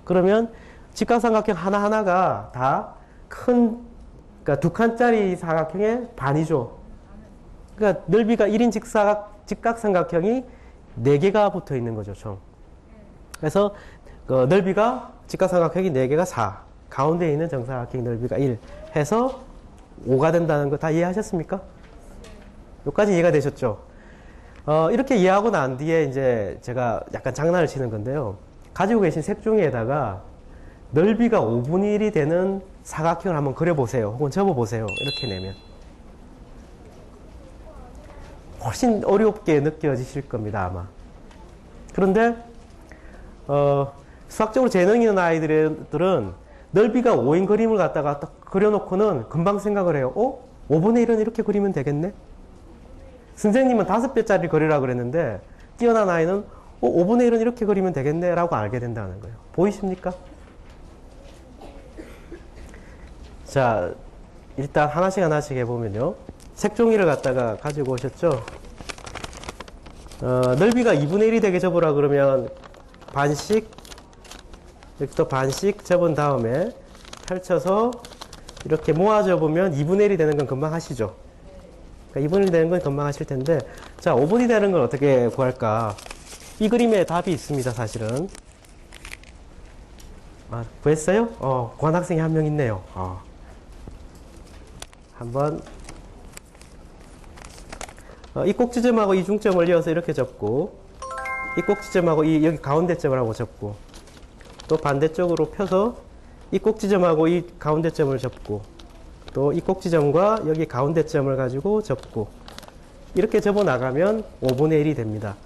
그러면 직각삼각형 하나하나가 다 그러니까 2칸짜리 사각형의 반이죠. 그러니까 넓이가 1인 직각삼각형이 4개가 붙어 있는 거죠, 총. 그래서 그 넓이가 직각삼각형이 4개가 4, 가운데 있는 정사각형 넓이가 1 해서 5가 된다는 거 다 이해하셨습니까? 여기까지 이해가 되셨죠? 이렇게 이해하고 난 뒤에 이제 제가 약간 장난을 치는 건데요. 가지고 계신 색종이에다가 넓이가 5분의 1이 되는 사각형을 한번 그려보세요. 혹은 접어보세요. 이렇게 내면. 훨씬 어렵게 느껴지실 겁니다, 아마. 그런데, 수학적으로 재능 있는 아이들은 넓이가 5인 그림을 갖다가 딱 그려놓고는 금방 생각을 해요. 5분의 1은 이렇게 그리면 되겠네? 선생님은 5배짜리 그리라고 그랬는데, 뛰어난 아이는 5분의 1은 이렇게 그리면 되겠네? 라고 알게 된다는 거예요. 보이십니까? 자, 일단 하나씩 하나씩 해보면요. 색종이를 갖다가 가지고 오셨죠? 넓이가 2분의 1이 되게 접으라 그러면 반씩, 여기도 반씩 접은 다음에 펼쳐서 이렇게 모아 접으면 2분의 1이 되는 건 금방 하시죠? 그러니까 2분의 1이 되는 건 금방 하실 텐데, 자, 5분이 되는 건 어떻게 구할까? 이 그림에 답이 있습니다, 사실은. 아, 구했어요? 구한 학생이 한 명 있네요. 한번 이 꼭지점하고 이 중점을 이어서 이렇게 접고, 이 꼭지점하고 이 여기 가운데 점을 하고 접고, 또 반대쪽으로 펴서 이 꼭지점하고 이 가운데 점을 접고, 또 이 꼭지점과 여기 가운데 점을 가지고 접고, 이렇게 접어 나가면 5분의 1이 됩니다.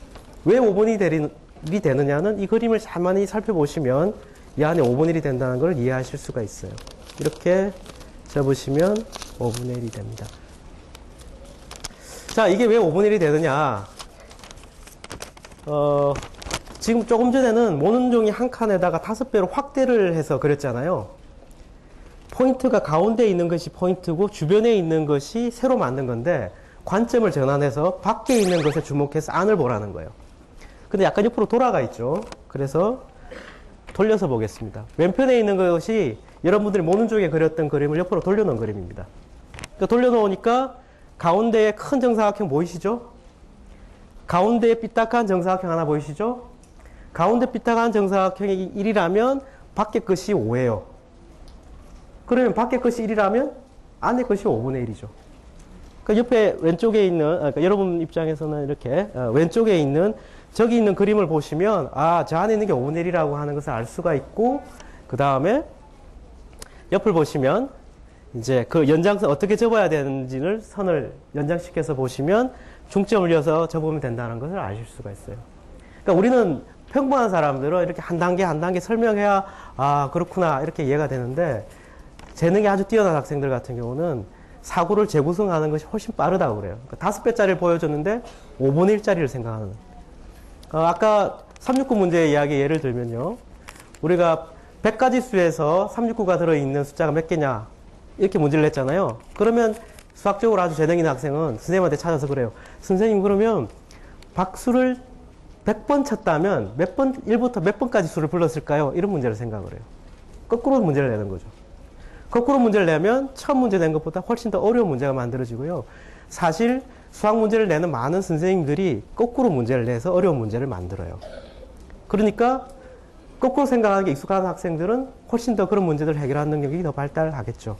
왜 5분의 1이 되느냐는 이 그림을 가만히 살펴보시면 이 안에 5분의 1이 된다는 걸 이해하실 수가 있어요. 이렇게 접으시면 5분의 1이 됩니다. 자, 이게 왜 5분의 1이 되느냐? 지금 조금 전에는 모눈종이 한 칸에다가 5배로 확대를 해서 그렸잖아요. 포인트가 가운데 있는 것이 포인트고 주변에 있는 것이 세로 만든 건데, 관점을 전환해서 밖에 있는 것에 주목해서 안을 보라는 거예요. 근데 약간 옆으로 돌아가 있죠. 그래서 돌려서 보겠습니다. 왼편에 있는 것이 여러분들이 모눈종에 그렸던 그림을 옆으로 돌려놓은 그림입니다. 그러니까 돌려놓으니까 가운데에 큰 정사각형 보이시죠? 가운데에 삐딱한 정사각형 하나 보이시죠? 가운데 삐딱한 정사각형이 1이라면 밖에 것이 5예요. 그러면 밖에 것이 1이라면 안에 것이 5분의 1이죠. 그러니까 옆에 왼쪽에 있는, 그러니까 여러분 입장에서는 이렇게 왼쪽에 있는 저기 있는 그림을 보시면, 저 안에 있는 게 5분의 1이라고 하는 것을 알 수가 있고, 그 다음에 옆을 보시면 이제 그 연장선 어떻게 접어야 되는지를 선을 연장시켜서 보시면 중점을 이어서 접으면 된다는 것을 아실 수가 있어요. 그러니까 우리는 평범한 사람들은 이렇게 한 단계 한 단계 설명해야 그렇구나 이렇게 이해가 되는데, 재능이 아주 뛰어난 학생들 같은 경우는 사고를 재구성하는 것이 훨씬 빠르다고 그래요. 그러니까 5배짜리를 보여줬는데 5분의 1짜리를 생각하는. 아까 369 문제 이야기 예를 들면요. 우리가 100가지 수에서 369가 들어있는 숫자가 몇 개냐 이렇게 문제를 냈잖아요. 그러면 수학적으로 아주 재능 있는 학생은 선생님한테 찾아서 그래요. 선생님, 그러면 박수를 100번 쳤다면 몇 번, 1부터 몇 번까지 수를 불렀을까요? 이런 문제를 생각을 해요. 거꾸로 문제를 내는 거죠. 거꾸로 문제를 내면 처음 문제 낸 것보다 훨씬 더 어려운 문제가 만들어지고요. 사실 수학 문제를 내는 많은 선생님들이 거꾸로 문제를 내서 어려운 문제를 만들어요. 그러니까 거꾸로 생각하는 게 익숙한 학생들은 훨씬 더 그런 문제들을 해결하는 능력이 더 발달하겠죠.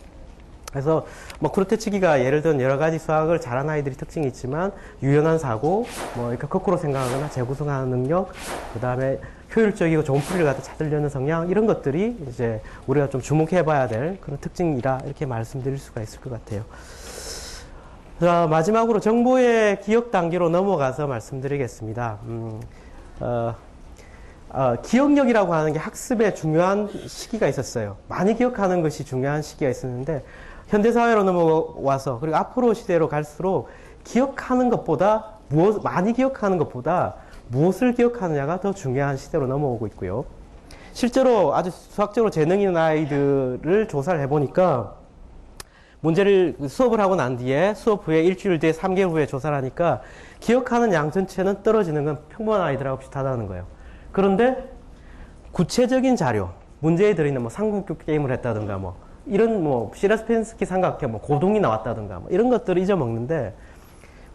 그래서 뭐 그렇대치기가 예를 들면 여러 가지 수학을 잘하는 아이들이 특징이 있지만, 유연한 사고, 그러니까 거꾸로 생각하거나 재구성하는 능력, 그 다음에 효율적이고 좋은 풀이를 갖다 찾으려는 성향, 이런 것들이 이제 우리가 좀 주목해봐야 될 그런 특징이라 이렇게 말씀드릴 수가 있을 것 같아요. 자, 마지막으로 정보의 기억 단계로 넘어가서 말씀드리겠습니다. 기억력이라고 하는 게 학습의 중요한 시기가 있었어요. 많이 기억하는 것이 중요한 시기가 있었는데, 현대사회로 넘어와서, 그리고 앞으로 시대로 갈수록 기억하는 것보다, 많이 기억하는 것보다 무엇을 기억하느냐가 더 중요한 시대로 넘어오고 있고요. 실제로 아주 수학적으로 재능 있는 아이들을 조사를 해보니까, 문제를 수업을 하고 난 뒤에, 수업 후에 일주일 뒤에 3개월 후에 조사를 하니까 기억하는 양 전체는 떨어지는 건 평범한 아이들하고 비슷하다는 거예요. 그런데 구체적인 자료, 문제에 들어있는 삼국격 게임을 했다든가 이런 시라스펜스키 삼각형 고동이 나왔다든가 이런 것들을 잊어먹는데,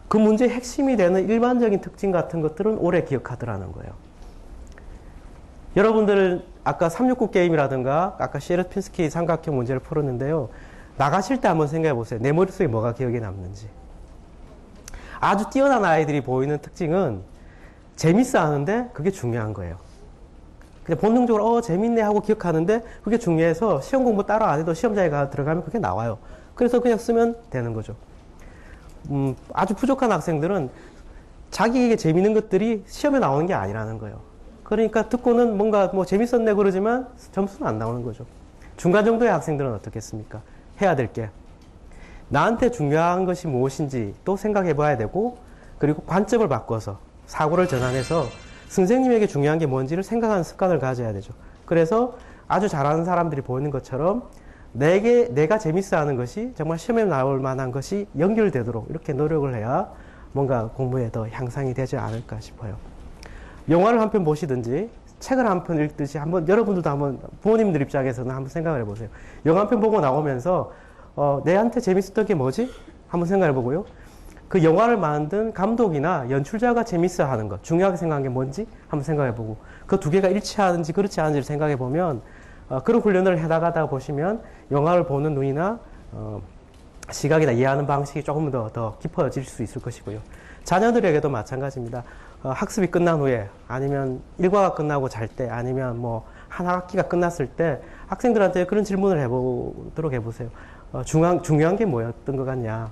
그 문제의 핵심이 되는 일반적인 특징 같은 것들은 오래 기억하더라는 거예요. 여러분들은 아까 369 게임이라든가 아까 셰르핀스키 삼각형 문제를 풀었는데요. 나가실 때 한번 생각해 보세요. 내 머릿속에 뭐가 기억에 남는지. 아주 뛰어난 아이들이 보이는 특징은 재밌어 하는데 그게 중요한 거예요. 그냥 본능적으로 재밌네 하고 기억하는데 그게 중요해서 시험 공부 따로 안 해도 시험장에 들어가면 그게 나와요. 그래서 그냥 쓰면 되는 거죠. 아주 부족한 학생들은 자기에게 재밌는 것들이 시험에 나오는 게 아니라는 거예요. 그러니까 듣고는 뭔가 뭐 재밌었네 그러지만 점수는 안 나오는 거죠. 중간 정도의 학생들은 어떻겠습니까? 해야 될 게 나한테 중요한 것이 무엇인지 또 생각해 봐야 되고, 그리고 관점을 바꿔서 사고를 전환해서 선생님에게 중요한 게 뭔지를 생각하는 습관을 가져야 되죠. 그래서 아주 잘하는 사람들이 보이는 것처럼 내가 재밌어 하는 것이 정말 시험에 나올 만한 것이 연결되도록 이렇게 노력을 해야 뭔가 공부에 더 향상이 되지 않을까 싶어요. 영화를 한 편 보시든지 책을 한 편 읽듯이 한번 여러분들도 한번 부모님들 입장에서는 한번 생각을 해보세요. 영화 한 편 보고 나오면서 내한테 재밌었던 게 뭐지? 한번 생각해 보고요. 그 영화를 만든 감독이나 연출자가 재밌어 하는 것, 중요하게 생각한 게 뭔지 한번 생각해 보고, 그 두 개가 일치하는지 그렇지 않은지를 생각해 보면 그런 훈련을 해나가다 보시면 영화를 보는 눈이나 시각이나 이해하는 방식이 조금 더 깊어질 수 있을 것이고요. 자녀들에게도 마찬가지입니다. 학습이 끝난 후에 아니면 일과가 끝나고 잘 때 아니면 뭐 한 학기가 끝났을 때 학생들한테 그런 질문을 해보도록 해보세요. 중요한 게 뭐였던 것 같냐?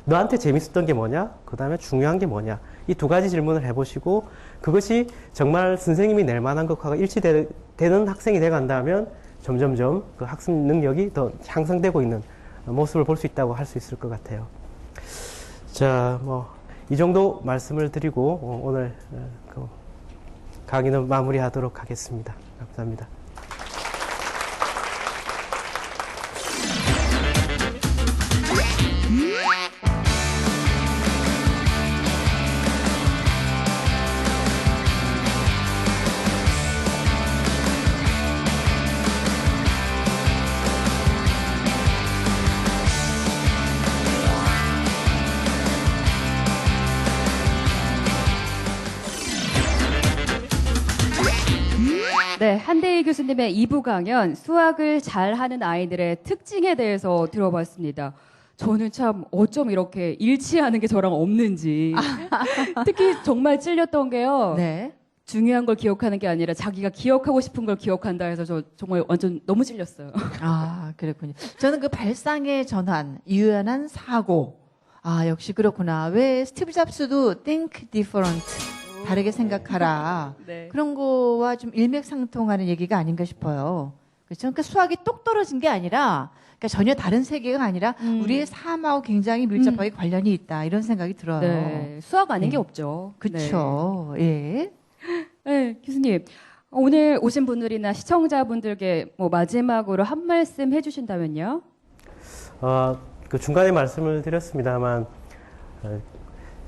너한테 재밌었던 게 뭐냐? 그 다음에 중요한 게 뭐냐? 이 두 가지 질문을 해보시고 그것이 정말 선생님이 낼 만한 것과 일치되는 학생이 돼간다면 점점점 그 학습 능력이 더 향상되고 있는 모습을 볼 수 있다고 할 수 있을 것 같아요. 자, 이 정도 말씀을 드리고 오늘 그 강의는 마무리하도록 하겠습니다. 감사합니다. 네, 한대희 교수님의 2부 강연 수학을 잘하는 아이들의 특징에 대해서 들어봤습니다. 저는 참 어쩜 이렇게 일치하는 게 저랑 없는지 특히 정말 찔렸던 게요. 네. 중요한 걸 기억하는 게 아니라 자기가 기억하고 싶은 걸 기억한다 해서 저 정말 완전 너무 찔렸어요. 아, 그렇군요. 저는 그 발상의 전환, 유연한 사고. 아, 역시 그렇구나. 왜 스티브 잡스도 think different. 다르게 생각하라. 네. 그런 거와 좀 일맥상통하는 얘기가 아닌가 싶어요. 그렇죠? 그러니까 수학이 똑 떨어진 게 아니라, 그러니까 전혀 다른 세계가 아니라 우리의 삶하고 굉장히 밀접하게 관련이 있다. 이런 생각이 들어요. 네, 수학 아닌 게 없죠. 그렇죠. 예. 네, 교수님. 오늘 오신 분들이나 시청자분들께 마지막으로 한 말씀 해주신다면요? 그 중간에 말씀을 드렸습니다만,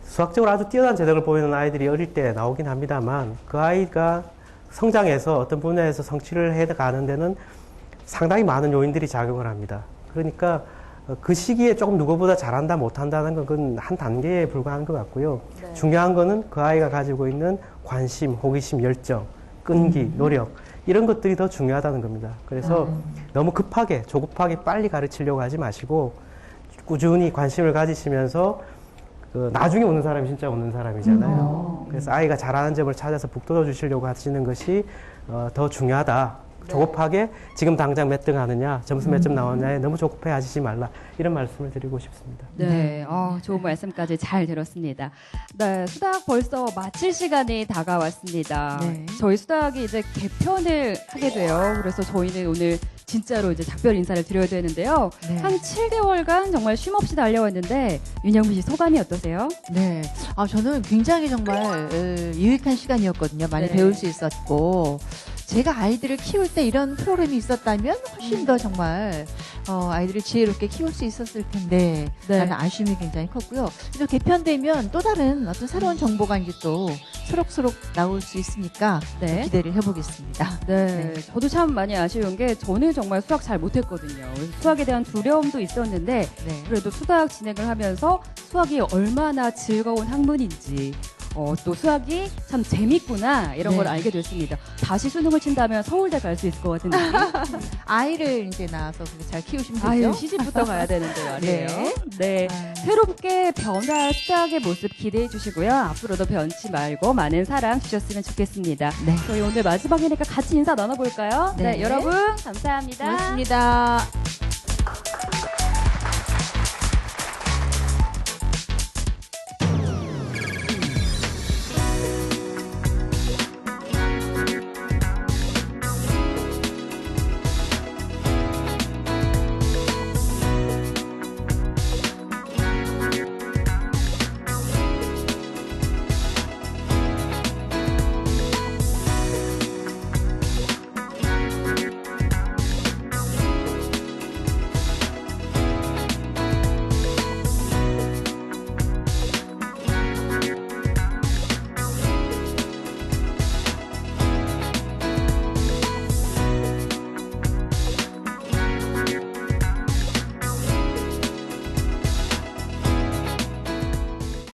수학적으로 아주 뛰어난 재능을 보이는 아이들이 어릴 때 나오긴 합니다만, 그 아이가 성장해서 어떤 분야에서 성취를 해가는 데는 상당히 많은 요인들이 작용을 합니다. 그러니까 그 시기에 조금 누구보다 잘한다 못한다는 건 그건 한 단계에 불과한 것 같고요. 네. 중요한 거는 그 아이가 가지고 있는 관심, 호기심, 열정, 끈기, 노력, 이런 것들이 더 중요하다는 겁니다. 그래서 너무 급하게, 조급하게 빨리 가르치려고 하지 마시고 꾸준히 관심을 가지시면서 나중에 오는 사람이 진짜 오는 사람이잖아요. 그래서 아이가 잘하는 점을 찾아서 북돋워 주시려고 하시는 것이 더 중요하다. 네. 조급하게 지금 당장 몇 등 하느냐, 점수 몇 점 나오느냐에 너무 조급해 하시지 말라. 이런 말씀을 드리고 싶습니다. 네, 좋은 말씀까지 잘 들었습니다. 네, 수학 벌써 마칠 시간이 다가왔습니다. 네. 저희 수학이 이제 개편을 하게 돼요. 그래서 저희는 오늘 진짜로 이제 작별 인사를 드려야 되는데요. 네. 한 7개월간 정말 쉼 없이 달려왔는데 윤영민 씨 소감이 어떠세요? 네, 저는 굉장히 정말 유익한 시간이었거든요. 많이 배울 수 있었고, 제가 아이들을 키울 때 이런 프로그램이 있었다면 훨씬 더 정말 아이들을 지혜롭게 키울 수 있었을 텐데 라는 아쉬움이 굉장히 컸고요. 그래서 개편되면 또 다른 어떤 새로운 정보가 이제 또 소록소록 나올 수 있으니까 기대를 해보겠습니다. 네, 저도 참 많이 아쉬운 게 저는 정말 수학 잘 못했거든요. 수학에 대한 두려움도 있었는데 그래도 수학 진행을 하면서 수학이 얼마나 즐거운 학문인지 또 수학이 참 재밌구나 이런 네. 걸 알게 됐습니다. 다시 수능을 친다면 서울대 갈 수 있을 것 같은 느낌. 아이를 이제 낳아서 잘 키우시면 되죠. 아유, 시집부터 가야 되는데 말이에요. 네. 네. 새롭게 변화할 수학의 모습 기대해 주시고요. 앞으로도 변치 말고 많은 사랑 주셨으면 좋겠습니다. 네. 저희 오늘 마지막이니까 같이 인사 나눠볼까요? 네. 네, 여러분 감사합니다. 고맙습니다.